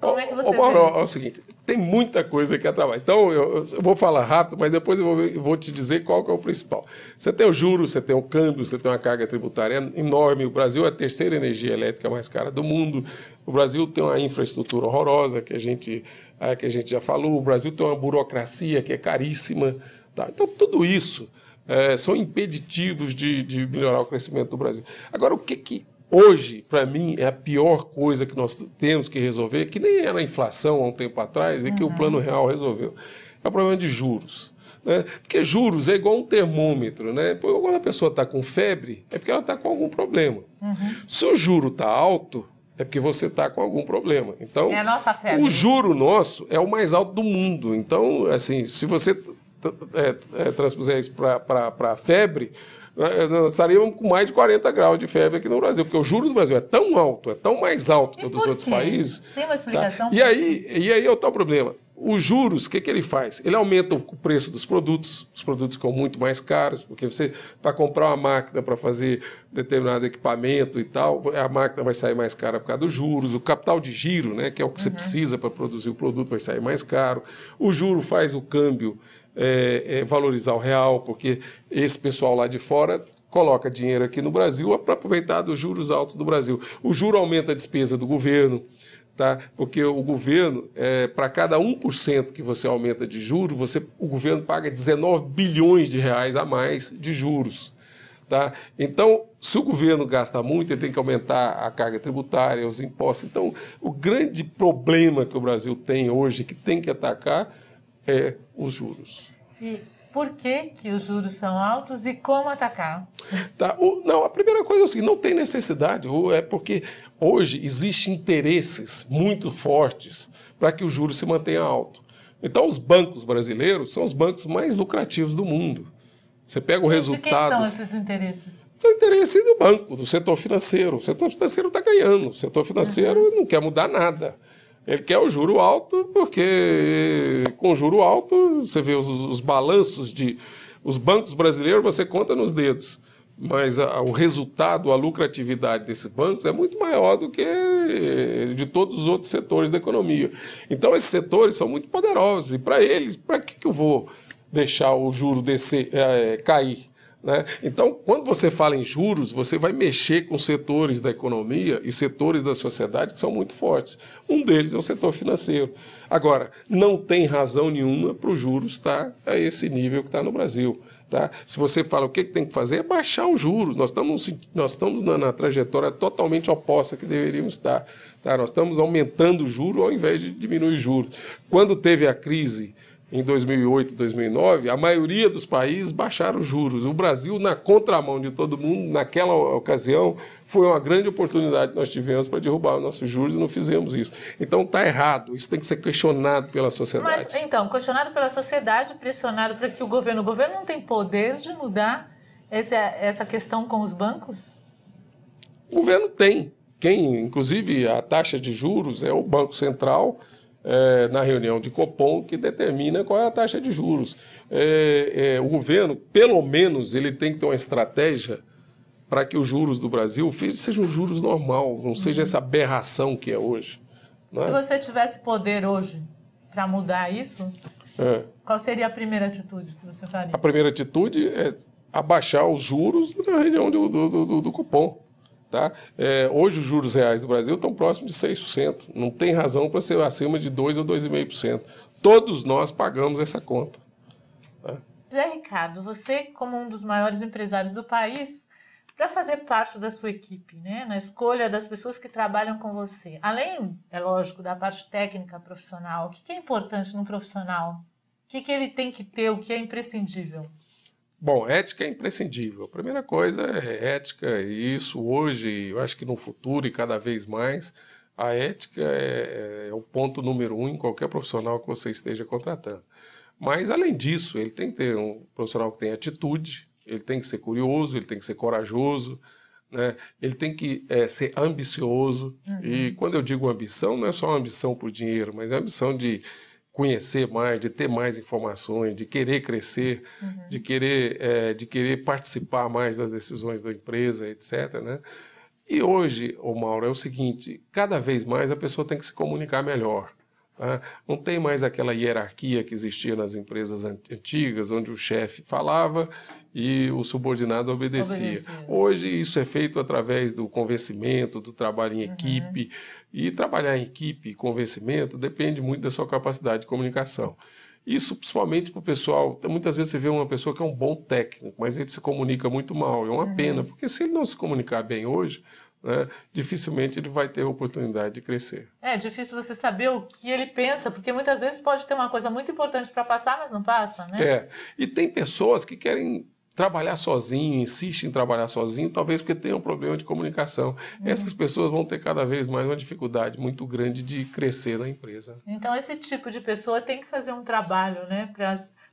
Como é que você vê isso? É o seguinte, tem muita coisa que atrapalha. Então, eu vou falar rápido, mas depois eu vou te dizer qual que é o principal. Você tem o juros, você tem o câmbio, você tem uma carga tributária enorme. O Brasil é a terceira energia elétrica mais cara do mundo. O Brasil tem uma infraestrutura horrorosa, que a gente já falou. O Brasil tem uma burocracia que é caríssima. Tá? Então, tudo isso são impeditivos de melhorar o crescimento do Brasil. Agora, o que hoje, para mim, é a pior coisa que nós temos que resolver, que nem era a inflação há um tempo atrás e que o Plano Real resolveu, é o problema de juros. Né? Porque juros é igual um termômetro. Né? Quando a pessoa está com febre, é porque ela está com algum problema. Se o juro está alto, é porque você está com algum problema. Então, é a nossa febre. O juro nosso é o mais alto do mundo. Então, assim, se você transpuser isso para febre, nós estaríamos com mais de 40 graus de febre aqui no Brasil, porque o juro do Brasil é tão alto, é tão mais alto que o dos outros países. Tem uma explicação? Tá? E aí é o tal problema. Os juros, o que ele faz? Ele aumenta o preço dos produtos, os produtos ficam muito mais caros, porque você, para comprar uma máquina para fazer determinado equipamento e tal, a máquina vai sair mais cara por causa dos juros, o capital de giro, né, que é o que você precisa para produzir o produto, vai sair mais caro, o juro faz o câmbio valorizar o real, porque esse pessoal lá de fora coloca dinheiro aqui no Brasil para aproveitar dos juros altos do Brasil. O juro aumenta a despesa do governo, tá? Porque o governo, para cada 1% que você aumenta de juros, o governo paga 19 bilhões de reais a mais de juros. Tá? Então, se o governo gasta muito, ele tem que aumentar a carga tributária, os impostos. Então, o grande problema que o Brasil tem hoje, que tem que atacar, é os juros. E por que os juros são altos e como atacar? Tá. Não, a primeira coisa é o seguinte, não tem necessidade, é porque hoje existem interesses muito fortes para que o juro se mantenha alto. Então, os bancos brasileiros são os bancos mais lucrativos do mundo. Você pega o resultado... De quem são esses interesses? São interesses do banco, do setor financeiro. O setor financeiro está ganhando, o setor financeiro não quer mudar nada. Ele quer o juro alto, porque com juro alto, você vê os balanços os bancos brasileiros, você conta nos dedos. Mas o resultado, a lucratividade desses bancos é muito maior do que de todos os outros setores da economia. Então, esses setores são muito poderosos. E para eles, para que eu vou deixar o juro cair? Né? Então, quando você fala em juros, você vai mexer com setores da economia e setores da sociedade que são muito fortes. Um deles é o setor financeiro. Agora, não tem razão nenhuma para os juros estar a esse nível que está no Brasil. Tá? Se você fala o que tem que fazer, é baixar os juros. Nós estamos na trajetória totalmente oposta que deveríamos estar. Tá? Nós estamos aumentando o juro ao invés de diminuir os juros. Quando teve a crise em 2008, 2009, a maioria dos países baixaram os juros. O Brasil, na contramão de todo mundo, naquela ocasião, foi uma grande oportunidade que nós tivemos para derrubar os nossos juros e não fizemos isso. Então está errado, isso tem que ser questionado pela sociedade. Mas, então, questionado pela sociedade, pressionado para que o governo não tem poder de mudar essa questão com os bancos? O governo tem. Inclusive, a taxa de juros é o Banco Central, na reunião de Copom, que determina qual é a taxa de juros. O governo, pelo menos, ele tem que ter uma estratégia para que os juros do Brasil sejam juros normal, não seja essa aberração que é hoje. Né? Se você tivesse poder hoje para mudar isso, qual seria a primeira atitude que você faria? A primeira atitude é abaixar os juros na reunião do Copom. Tá? Hoje os juros reais do Brasil estão próximos de 6%. Não tem razão para ser acima de 2% ou 2,5%. Todos nós pagamos essa conta. Tá? Zé Ricardo, você como um dos maiores empresários do país, para fazer parte da sua equipe, né, na escolha das pessoas que trabalham com você, além, é lógico, da parte técnica profissional, o que é importante no profissional? O que ele tem que ter, o que é imprescindível? Bom, ética é imprescindível. A primeira coisa é ética, e isso hoje, eu acho que no futuro e cada vez mais, a ética é o ponto número 1 em qualquer profissional que você esteja contratando. Mas, além disso, ele tem que ter um profissional que tenha atitude, ele tem que ser curioso, ele tem que ser corajoso, né? Ele tem que ser ambicioso. E quando eu digo ambição, não é só uma ambição por dinheiro, mas é a ambição de conhecer mais, de ter mais informações, de querer crescer, de querer participar mais das decisões da empresa, etc. Né? E hoje, Mauro, é o seguinte, cada vez mais a pessoa tem que se comunicar melhor. Tá? Não tem mais aquela hierarquia que existia nas empresas antigas, onde o chefe falava e o subordinado obedecia. Hoje isso é feito através do convencimento, do trabalho em equipe. E trabalhar em equipe e convencimento depende muito da sua capacidade de comunicação. Isso principalmente para o pessoal. Muitas vezes você vê uma pessoa que é um bom técnico, mas ele se comunica muito mal. É uma pena, porque se ele não se comunicar bem hoje, né, dificilmente ele vai ter a oportunidade de crescer. É difícil você saber o que ele pensa, porque muitas vezes pode ter uma coisa muito importante para passar, mas não passa, né? E tem pessoas que querem trabalhar sozinho, insistem em trabalhar sozinho, talvez porque tenham um problema de comunicação. Essas pessoas vão ter cada vez mais uma dificuldade muito grande de crescer na empresa. Então, esse tipo de pessoa tem que fazer um trabalho, né,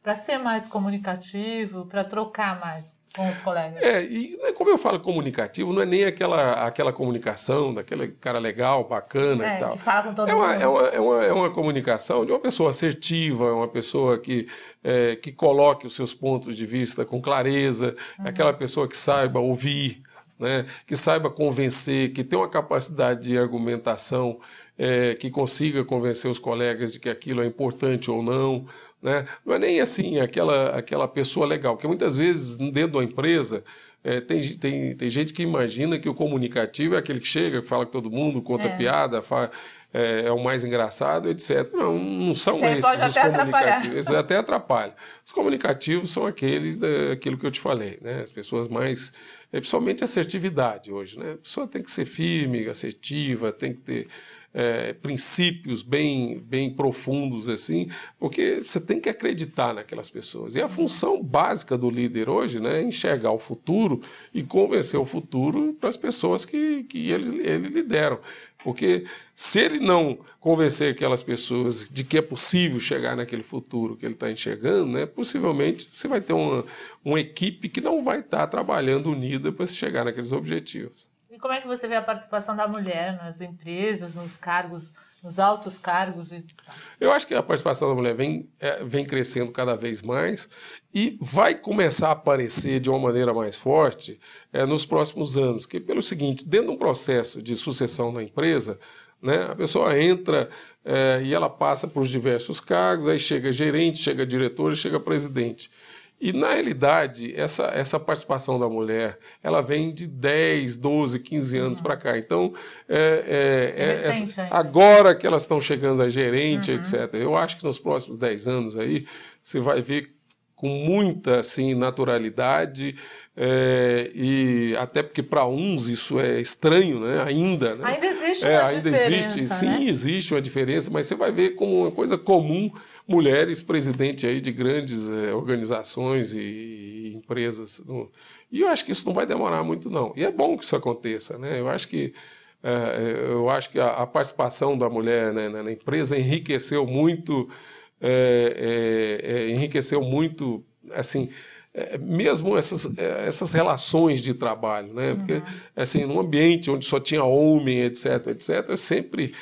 para ser mais comunicativo, para trocar mais com os colegas. E como eu falo comunicativo, não é nem aquela comunicação daquele cara legal, bacana e tal. Que fala com todo mundo. É uma comunicação de uma pessoa assertiva, uma pessoa que coloque os seus pontos de vista com clareza, aquela pessoa que saiba ouvir, né, que saiba convencer, que tenha uma capacidade de argumentação, que consiga convencer os colegas de que aquilo é importante ou não. Né? Não é nem assim aquela pessoa legal, porque muitas vezes dentro da empresa tem gente que imagina que o comunicativo é aquele que chega, fala com todo mundo, conta piada, é o mais engraçado, etc. Não são esses os comunicativos. Esses até atrapalham. Os comunicativos são aquilo que eu te falei, né? As pessoas mais... principalmente assertividade hoje, né? A pessoa tem que ser firme, assertiva, tem que ter princípios bem profundos, assim, porque você tem que acreditar naquelas pessoas. E a função básica do líder hoje, né, é enxergar o futuro e convencer o futuro para as pessoas que ele lidera. Porque se ele não convencer aquelas pessoas de que é possível chegar naquele futuro que ele está enxergando, né, possivelmente você vai ter uma equipe que não vai estar trabalhando unida para chegar naqueles objetivos. E como é que você vê a participação da mulher nas empresas, nos cargos, nos altos cargos? Eu acho que a participação da mulher vem crescendo cada vez mais e vai começar a aparecer de uma maneira mais forte nos próximos anos. Que pelo seguinte, dentro de um processo de sucessão na empresa, né, a pessoa entra e ela passa por diversos cargos, aí chega gerente, chega diretor e chega presidente. E, na realidade, essa participação da mulher, ela vem de 10, 12, 15 anos para cá. Então, agora que elas estão chegando a gerente, etc., eu acho que nos próximos 10 anos aí, você vai ver com muita assim, naturalidade, e até porque para uns isso é estranho, né? Ainda, né? Ainda existe uma ainda diferença, existe, sim, né? existe uma diferença, mas você vai ver como uma coisa comum mulheres presidente aí de grandes organizações e empresas. E eu acho que isso não vai demorar muito, não. E é bom que isso aconteça, né? Eu acho que a participação da mulher, né, na empresa enriqueceu muito, assim, mesmo essas relações de trabalho, né? Porque, assim, num ambiente onde só tinha homem, etc., sempre...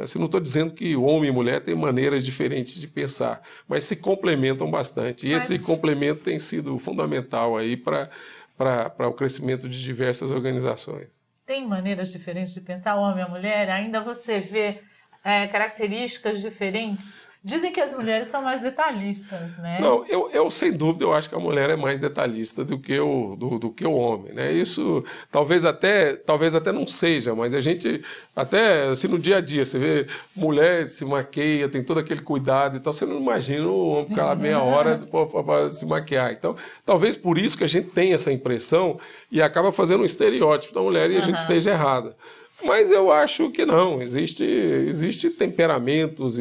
assim, não estou dizendo que homem e mulher têm maneiras diferentes de pensar, mas se complementam bastante. E esse complemento tem sido fundamental aí para o crescimento de diversas organizações. Tem maneiras diferentes de pensar, o homem e a mulher? Ainda você vê características diferentes? Dizem que as mulheres são mais detalhistas, né? Não, eu sem dúvida eu acho que a mulher é mais detalhista do que o homem, né? Isso talvez até não seja, mas a gente até assim no dia a dia você vê mulher se maqueia, tem todo aquele cuidado e tal, você não imagina um homem ficar lá meia hora para se maquiar. Então, talvez por isso que a gente tem essa impressão e acaba fazendo um estereótipo da mulher e a gente esteja errada. Mas eu acho que não, existe temperamentos,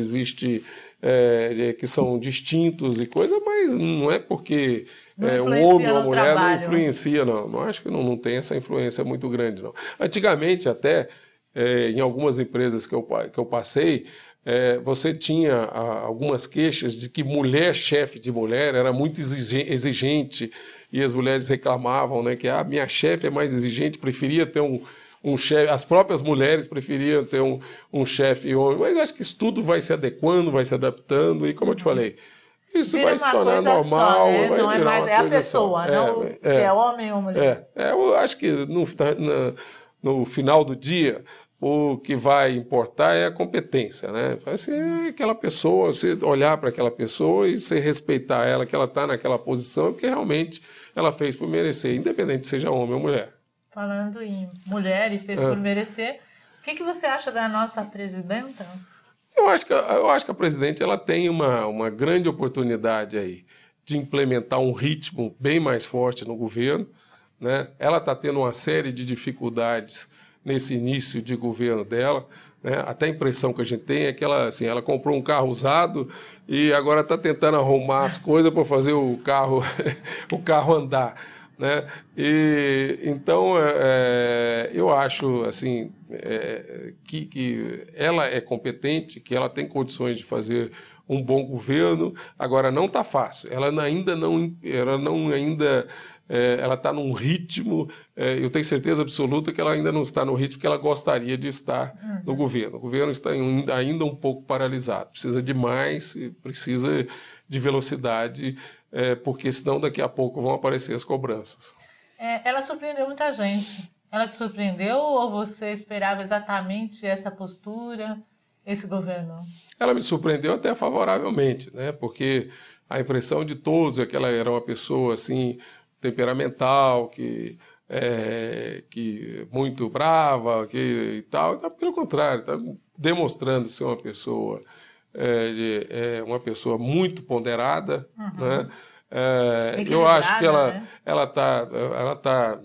que são distintos e coisa, mas não é porque um homem ou uma mulher não influencia, não. Não acho que não tem essa influência muito grande, não. Antigamente, até, em algumas empresas que eu passei, você tinha algumas queixas de que chefe de mulher, era muito exigente e as mulheres reclamavam, né, que a minha chefe é mais exigente, preferia ter um chefe, as próprias mulheres preferiam ter um chefe homem, mas acho que isso tudo vai se adequando, vai se adaptando, e como eu te falei, isso vai se tornar normal. Só, né? Vai não é virar mais, uma é a coisa pessoa, só. não se é homem ou mulher. Eu acho que no final do dia, o que vai importar é a competência, né? Assim, aquela pessoa, você olhar para aquela pessoa e você respeitar ela, que ela está naquela posição, porque realmente ela fez por merecer, independente se seja homem ou mulher. Falando em mulher e fez por merecer, o que você acha da nossa presidenta? Eu acho que a presidente ela tem uma grande oportunidade aí de implementar um ritmo bem mais forte no governo, né? Ela está tendo uma série de dificuldades nesse início de governo dela, né? Até a impressão que a gente tem é que ela comprou um carro usado e agora está tentando arrumar as coisas para fazer o carro andar, né? Então, eu acho assim, que ela é competente, que ela tem condições de fazer um bom governo. Agora, não está fácil. Ela está num ritmo, eu tenho certeza absoluta que ela ainda não está no ritmo que ela gostaria de estar no governo. O governo está ainda um pouco paralisado. Precisa de mais, precisa de velocidade, porque senão daqui a pouco vão aparecer as cobranças. Ela surpreendeu muita gente. Ela te surpreendeu ou você esperava exatamente essa postura, esse governo? Ela me surpreendeu até favoravelmente, né? Porque a impressão de todos é que ela era uma pessoa assim temperamental, que muito brava, e tal. Pelo contrário, está demonstrando ser uma pessoa muito ponderada, né? Eu acho que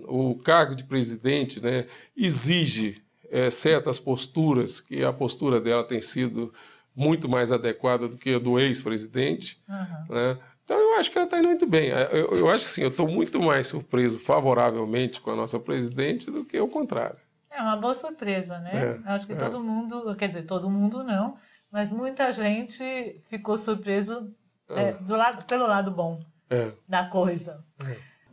o cargo de presidente, né, exige certas posturas, que a postura dela tem sido muito mais adequada do que a do ex-presidente, né? Então eu acho que ela está indo muito bem. Eu acho que assim, eu estou muito mais surpreso favoravelmente com a nossa presidente do que o contrário. É uma boa surpresa, né? Acho que todo mundo, quer dizer, todo mundo não, mas muita gente ficou surpreso pelo lado bom da coisa.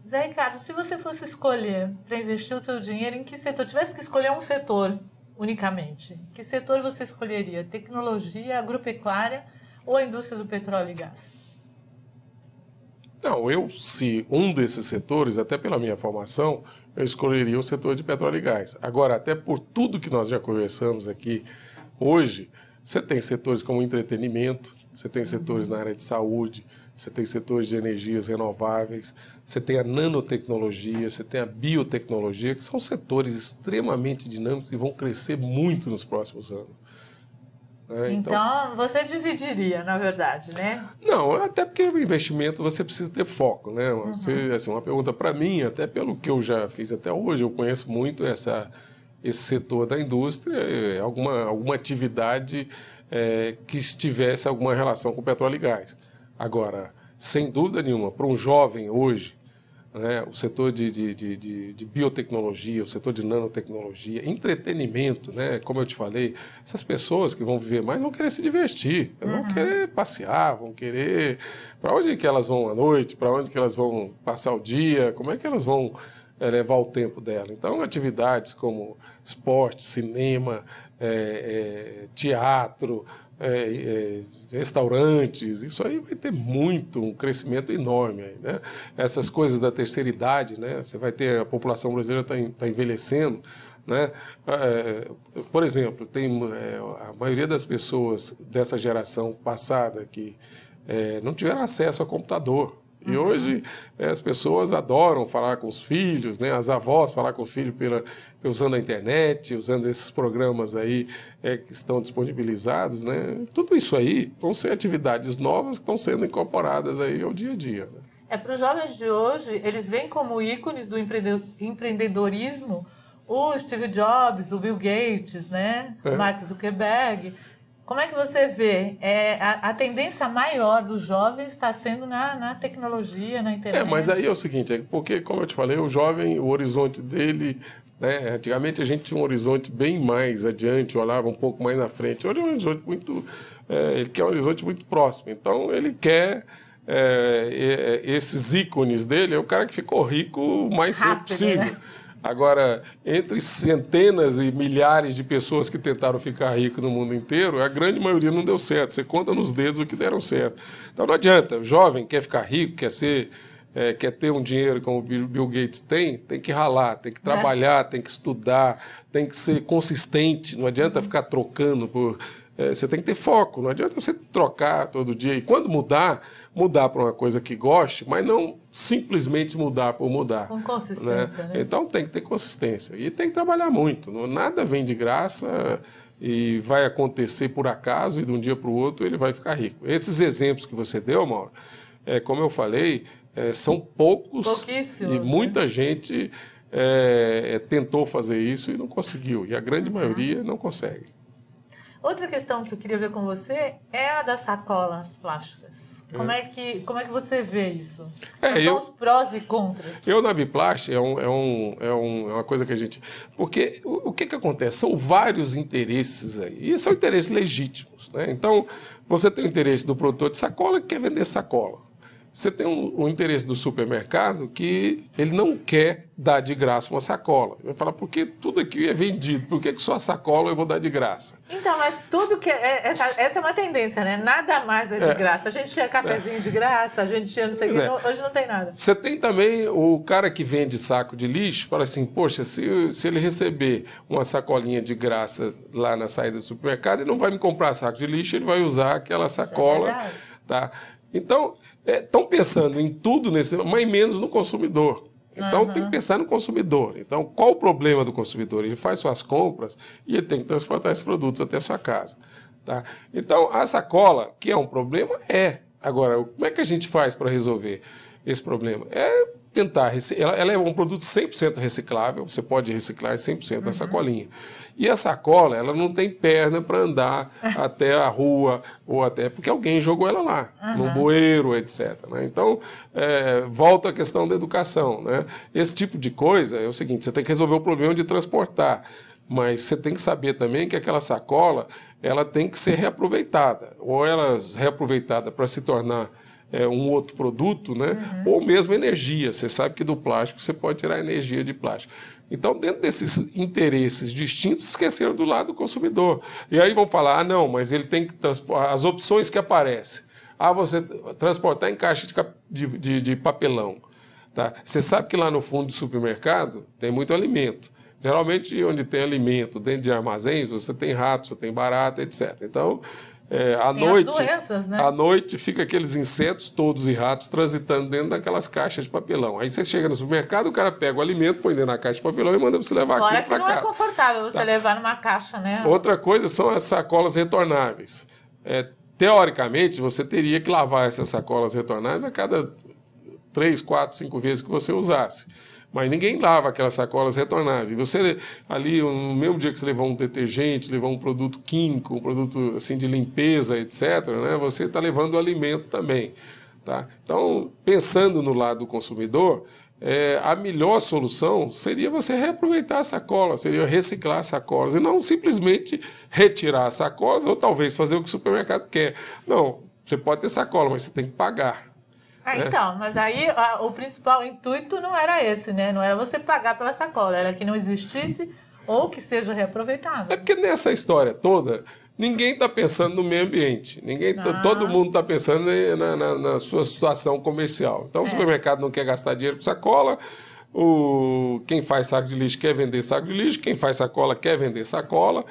Zé Ricardo, se você fosse escolher para investir o teu dinheiro, em que setor? Tivesse que escolher um setor unicamente, que setor você escolheria? Tecnologia, agropecuária ou a indústria do petróleo e gás? Não, se um desses setores, até pela minha formação, eu escolheria o setor de petróleo e gás. Agora, até por tudo que nós já conversamos aqui hoje, você tem setores como entretenimento, você tem setores na área de saúde, você tem setores de energias renováveis, você tem a nanotecnologia, você tem a biotecnologia, que são setores extremamente dinâmicos e vão crescer muito nos próximos anos. Né? Então, você dividiria, na verdade, né? Não, até porque o investimento você precisa ter foco, né? Você, assim, uma pergunta para mim, até pelo que eu já fiz até hoje, eu conheço muito esse setor da indústria, alguma atividade que tivesse alguma relação com petróleo e gás. Agora, sem dúvida nenhuma, para um jovem hoje, né, o setor de biotecnologia, o setor de nanotecnologia, entretenimento, né, como eu te falei, essas pessoas que vão viver mais vão querer se divertir, elas vão querer passear, vão querer... Para onde que elas vão à noite, para onde que elas vão passar o dia, como é que elas vão levar o tempo dela. Então, atividades como esporte, cinema, teatro, restaurantes, isso aí vai ter um crescimento enorme aí, né? Essas coisas da terceira idade, né? Você vai ter, a população brasileira está envelhecendo, né? Por exemplo, a maioria das pessoas dessa geração passada que não tiveram acesso a computador. E hoje as pessoas adoram falar com os filhos, né? As avós falar com o filho usando a internet, usando esses programas aí que estão disponibilizados, né? Tudo isso aí vão ser atividades novas que estão sendo incorporadas aí ao dia a dia. Né? Para os jovens de hoje, eles veem como ícones do empreendedorismo o Steve Jobs, o Bill Gates, né? O Mark Zuckerberg. Como é que você vê? A tendência maior dos jovens está sendo na tecnologia, na internet. Mas aí é o seguinte, porque, como eu te falei, o jovem, o horizonte dele, né, antigamente a gente tinha um horizonte bem mais adiante, olhava um pouco mais na frente. Hoje é um horizonte ele quer um horizonte muito próximo. Então, ele quer esses ícones dele, é o cara que ficou rico o mais cedo possível. Né? Agora, entre centenas e milhares de pessoas que tentaram ficar ricos no mundo inteiro, a grande maioria não deu certo. Você conta nos dedos o que deram certo. Então não adianta. O jovem quer ficar rico, quer ter um dinheiro como o Bill Gates tem que ralar, tem que trabalhar, tem que estudar, tem que ser consistente. Não adianta ficar trocando por... você tem que ter foco, não adianta você trocar todo dia. E quando mudar para uma coisa que goste, mas não simplesmente mudar por mudar. Com consistência, né? Então tem que ter consistência. E tem que trabalhar muito. Nada vem de graça e vai acontecer por acaso e de um dia para o outro ele vai ficar rico. Esses exemplos que você deu, Mauro, como eu falei, são poucos. Pouquíssimos. E muita gente tentou fazer isso e não conseguiu. E a grande maioria não consegue. Outra questão que eu queria ver com você é a das sacolas plásticas. Como é que você vê isso? São os prós e contras. Na Biplast é uma coisa que a gente... Porque o que acontece? São vários interesses aí. E são interesses legítimos. Né? Então, você tem o interesse do produtor de sacola que quer vender sacola. Você tem o interesse do supermercado que ele não quer dar de graça uma sacola. Ele vai falar, porque tudo aqui é vendido, por que só a sacola eu vou dar de graça? Então, mas tudo que... essa é uma tendência, né? Nada mais é de graça. A gente tinha cafezinho de graça, a gente tinha não sei o que, hoje não tem nada. Você tem também o cara que vende saco de lixo, fala assim, poxa, se ele receber uma sacolinha de graça lá na saída do supermercado, ele não vai me comprar saco de lixo, ele vai usar aquela sacola. Tá? Então... estão pensando em tudo mas menos no consumidor. Então, tem que pensar no consumidor. Então, qual o problema do consumidor? Ele faz suas compras e ele tem que transportar esses produtos até a sua casa. Tá? Então, a sacola, que é um problema, Agora, como é que a gente faz para resolver esse problema? Tentar... Ela é um produto 100% reciclável, você pode reciclar 100% a sacolinha. E a sacola, ela não tem perna para andar até a rua, ou até porque alguém jogou ela lá, no bueiro, etc. Né? Então, volta a questão da educação. Né? Esse tipo de coisa é o seguinte, você tem que resolver o problema de transportar, mas você tem que saber também que aquela sacola ela tem que ser reaproveitada, ou ela é reaproveitada para se tornar um outro produto, né? Ou mesmo energia. Você sabe que do plástico você pode tirar energia de plástico. Então, dentro desses interesses distintos, esqueceram do lado do consumidor. E aí vão falar, não, mas ele tem que transportar as opções que aparecem. Você transportar em caixa de papelão. Tá? Você sabe que lá no fundo do supermercado tem muito alimento. Geralmente, onde tem alimento dentro de armazéns, você tem rato, você tem barata, etc. Então, Tem as doenças, né? À noite fica aqueles insetos todos e ratos transitando dentro daquelas caixas de papelão. Aí você chega no supermercado, o cara pega o alimento, põe dentro da caixa de papelão e manda você levar Fora aquilo para que não casa. é confortável você levar numa caixa, né? Outra coisa são as sacolas retornáveis. Teoricamente, você teria que lavar essas sacolas retornáveis a cada 3, 4, 5 vezes que você usasse. Mas ninguém lava aquelas sacolas retornáveis. Você, ali, no mesmo dia que você levou um detergente, levou um produto químico, um produto assim, de limpeza, etc., né, você está levando o alimento também. Tá? Então, pensando no lado do consumidor, a melhor solução seria você reaproveitar a sacola, seria reciclar as sacolas, e não simplesmente retirar as sacolas ou talvez fazer o que o supermercado quer. Não, você pode ter sacola, mas você tem que pagar. Então, mas aí o principal intuito não era esse, né? Não era você pagar pela sacola, era que não existisse ou que seja reaproveitado. É porque nessa história toda, ninguém está pensando no meio ambiente. Todo mundo está pensando na sua situação comercial. Então, o supermercado não quer gastar dinheiro com sacola, quem faz saco de lixo quer vender saco de lixo, quem faz sacola quer vender sacola.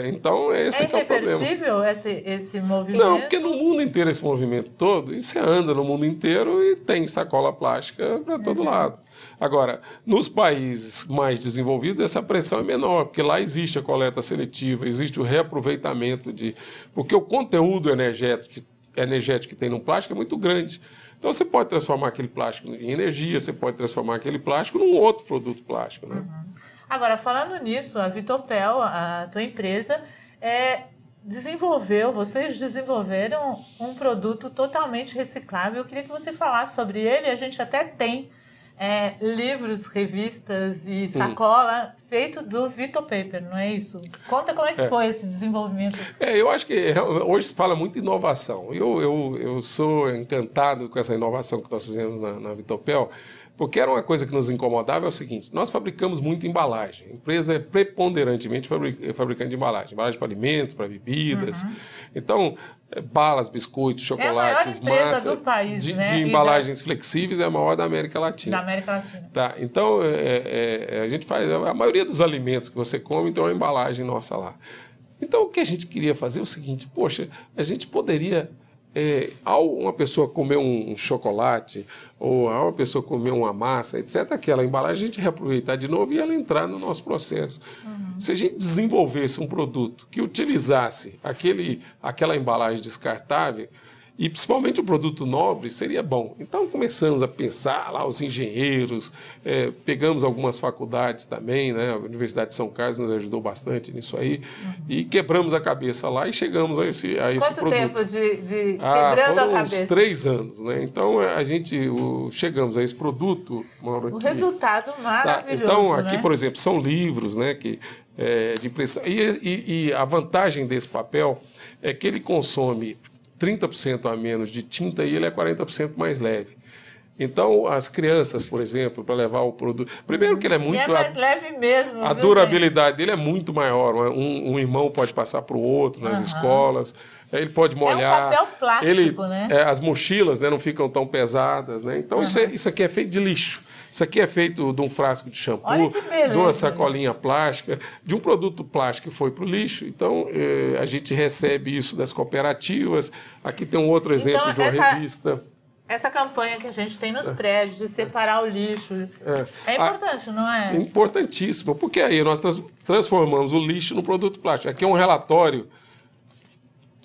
Então, esse é que é o problema. É irreversível esse movimento? Não, porque no mundo inteiro esse movimento todo, e você anda no mundo inteiro e tem sacola plástica para todo lado. Agora, nos países mais desenvolvidos, essa pressão é menor, porque lá existe a coleta seletiva, existe o reaproveitamento porque o conteúdo energético que tem no plástico é muito grande. Então, você pode transformar aquele plástico em energia, você pode transformar aquele plástico num outro produto plástico, né? Agora, falando nisso, a Vitopel, a tua empresa, vocês desenvolveram um produto totalmente reciclável. Eu queria que você falasse sobre ele. A gente até tem livros, revistas e sacola feito do Vitopaper, não é isso? Conta como é que foi esse desenvolvimento. Eu acho que hoje se fala muito em inovação. Eu sou encantado com essa inovação que nós fizemos na Vitopel, porque era uma coisa que nos incomodava, é o seguinte: nós fabricamos muita embalagem. A empresa é preponderantemente fabricante de embalagem para alimentos, para bebidas. Então, balas, biscoitos, chocolates, massa do país, de embalagens flexíveis é a maior da América Latina. Da América Latina. Tá, então, a gente faz a maioria dos alimentos que você come, então é uma embalagem nossa lá. Então, o que a gente queria fazer é o seguinte: poxa, a gente poderia, ao uma pessoa comer um chocolate, ou ao uma pessoa comer uma massa, etc., aquela embalagem a gente reaproveitar de novo e ela entrar no nosso processo. Se a gente desenvolvesse um produto que utilizasse aquela embalagem descartável, e principalmente o produto nobre, seria bom. Então começamos a pensar lá, os engenheiros, pegamos algumas faculdades também, né? A Universidade de São Carlos nos ajudou bastante nisso aí, e quebramos a cabeça lá e chegamos a esse Quanto produto. Tempo de quebrando a cabeça? Uns 3 anos, né? Então a gente chegamos a esse produto. O resultado maravilhoso. Então aqui, né? por exemplo, são livros, né, de impressão. E a vantagem desse papel é que ele consome 30% a menos de tinta e ele é 40% mais leve. Então, as crianças, por exemplo, para levar o produto... Primeiro que ele é muito... E é mais leve mesmo. A durabilidade dele é muito maior. Um irmão pode passar para o outro nas escolas. Ele pode molhar. É um papel plástico, né? As mochilas, né, não ficam tão pesadas, né? Então, isso aqui é feito de lixo. Isso aqui é feito de um frasco de shampoo, de uma sacolinha plástica, de um produto plástico que foi para o lixo. Então, a gente recebe isso das cooperativas. Aqui tem um outro exemplo de uma revista. Essa campanha que a gente tem nos prédios de separar o lixo é importante, não é? Importantíssimo, porque aí nós transformamos o lixo no produto plástico. Aqui é um relatório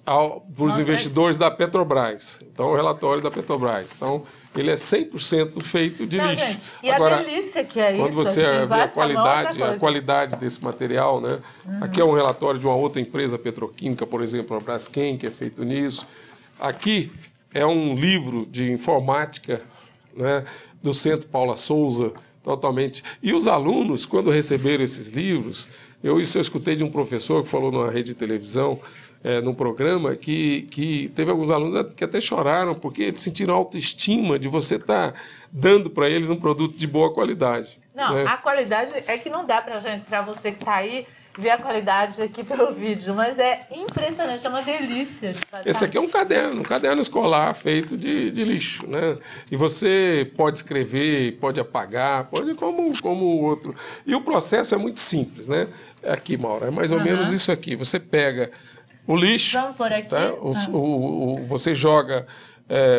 para os investidores da Petrobras. Então, o relatório da Petrobras. Então, ele é 100% feito de lixo. Gente, e agora, a delícia que é isso. Quando você vê a qualidade desse material, né? Aqui é um relatório de uma outra empresa petroquímica, por exemplo, a Braskem, que é feito nisso. Aqui é um livro de informática, né, do Centro Paula Souza, totalmente. E os alunos, quando receberam esses livros, eu escutei de um professor que falou numa rede de televisão, num programa, que teve alguns alunos que até choraram, porque eles sentiram autoestima de você estar dando para eles um produto de boa qualidade. Não, né? A qualidade é que não dá para você que está aí, ver a qualidade aqui pelo vídeo, mas é impressionante, é uma delícia de fazer. Esse aqui é um caderno escolar feito de lixo, né? E você pode escrever, pode apagar, pode como o outro. E o processo é muito simples, né? Aqui, Maura, é mais ou menos isso aqui. Você pega o lixo. Vamos por aqui. Tá? Você joga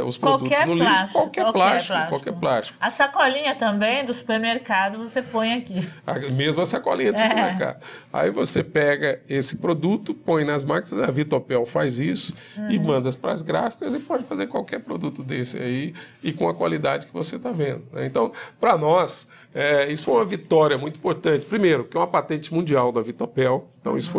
os produtos no lixo, qualquer plástico. A sacolinha também do supermercado você põe aqui. Mesmo a sacolinha do supermercado. Aí você pega esse produto, põe nas máquinas, a Vitopel faz isso e manda para as gráficas e pode fazer qualquer produto desse aí e com a qualidade que você está vendo. Né? Então, para nós, isso foi uma vitória muito importante. Primeiro, que é uma patente mundial da Vitopel. Então, isso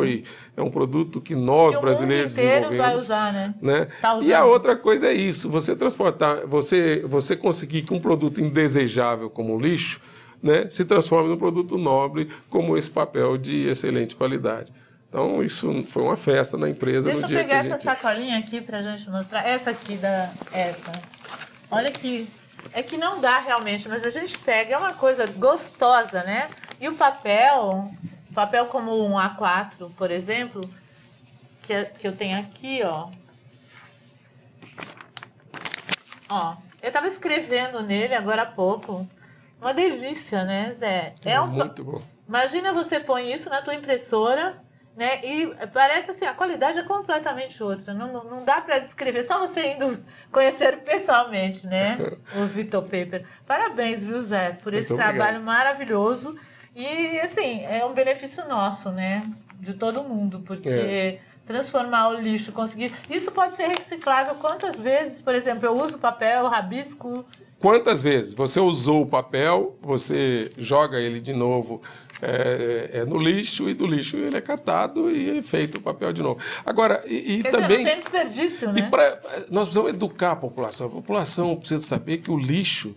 é um produto que nós, brasileiros, desenvolvemos. O mundo inteiro vai usar, né? Tá usando. E a outra coisa é isso, você transportar, você conseguir que um produto indesejável como o lixo, né, se transforme num produto nobre como esse papel de excelente qualidade. Então, isso foi uma festa na empresa. Deixa eu pegar essa sacolinha aqui para a gente mostrar. Essa aqui, olha aqui. É que não dá realmente, mas a gente pega, é uma coisa gostosa, né? E o papel como um A4, por exemplo, que eu tenho aqui, ó. Ó, eu estava escrevendo nele agora há pouco. Uma delícia, né, Zé? Muito bom. Imagina você põe isso na tua impressora, né? E parece assim, a qualidade é completamente outra. Não dá para descrever, só você indo conhecer pessoalmente, né? O Vitopaper. Parabéns, viu, Zé, por esse trabalho maravilhoso. E, assim, é um benefício nosso, né? De todo mundo, porque transformar o lixo, conseguir... Isso pode ser reciclável quantas vezes? Por exemplo, eu uso papel, rabisco... Quantas vezes? Você usou o papel, você joga ele de novo no lixo, e do lixo ele é catado e é feito o papel de novo. Agora, Quer também... dizer, não tem desperdício, né? Nós precisamos educar a população. A população precisa saber que o lixo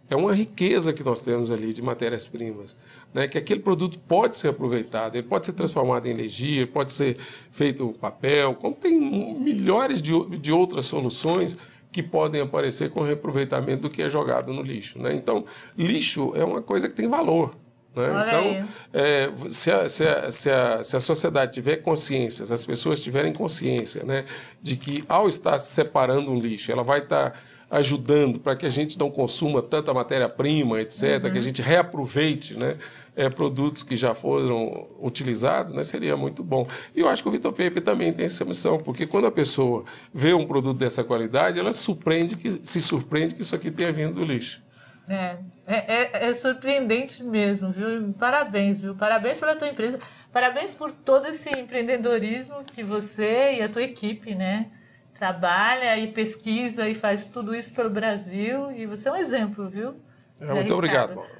é uma riqueza que nós temos ali de matérias-primas. Né, que aquele produto pode ser aproveitado, ele pode ser transformado em energia, pode ser feito papel, como tem milhares de outras soluções que podem aparecer com o reaproveitamento do que é jogado no lixo. Né? Então, lixo é uma coisa que tem valor. Né? Então, se a sociedade tiver consciência, se as pessoas tiverem consciência, né, de que ao estar separando um lixo, ela vai estar ajudando para que a gente não consuma tanta matéria-prima, etc., que a gente reaproveite, né, produtos que já foram utilizados, né, seria muito bom. E eu acho que o Vitopaper também tem essa missão, porque quando a pessoa vê um produto dessa qualidade, ela se surpreende que isso aqui tenha vindo do lixo. É surpreendente mesmo, viu? Parabéns, viu? Parabéns pela tua empresa, parabéns por todo esse empreendedorismo que você e a tua equipe, né, trabalha e pesquisa e faz tudo isso pelo Brasil, e você é um exemplo, viu? Muito obrigado, Maura.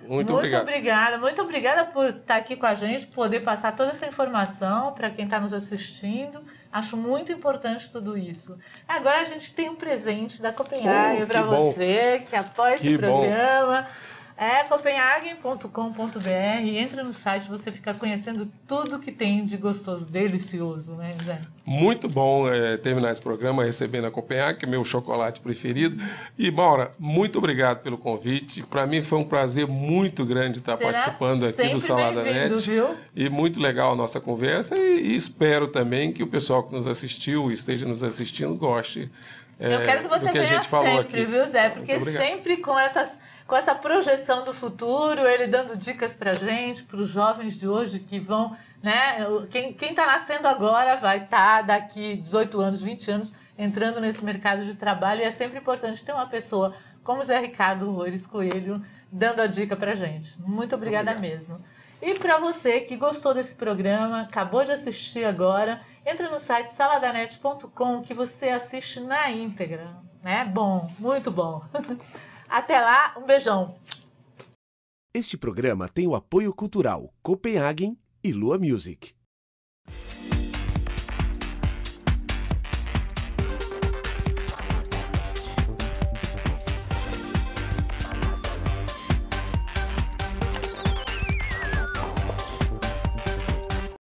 Muito obrigada por estar aqui com a gente, poder passar toda essa informação para quem está nos assistindo. Acho muito importante tudo isso. Agora a gente tem um presente da Copenhagen para você, que apoia esse programa. É copenhagen.com.br. Entra no site, você fica conhecendo tudo que tem de gostoso, delicioso, né, Zé? Muito bom terminar esse programa recebendo a Copenhagen, que é meu chocolate preferido. E, Maura, muito obrigado pelo convite. Para mim foi um prazer muito grande estar participando aqui do Salada Net. Viu? E muito legal a nossa conversa. E espero também que o pessoal que nos assistiu e esteja nos assistindo goste. Eu quero que você venha sempre, viu, Zé? Porque sempre com essa projeção do futuro, ele dando dicas pra gente, para os jovens de hoje que vão, né? Quem está nascendo agora vai estar daqui 18 anos, 20 anos, entrando nesse mercado de trabalho, e é sempre importante ter uma pessoa como o Zé Ricardo Loures Coelho dando a dica pra gente. Muito obrigada mesmo. E para você que gostou desse programa, acabou de assistir agora, entra no site saladanet.com que você assiste na íntegra. Né? Bom, muito bom. Até lá, um beijão. Este programa tem o apoio cultural Copenhagen e Lua Music.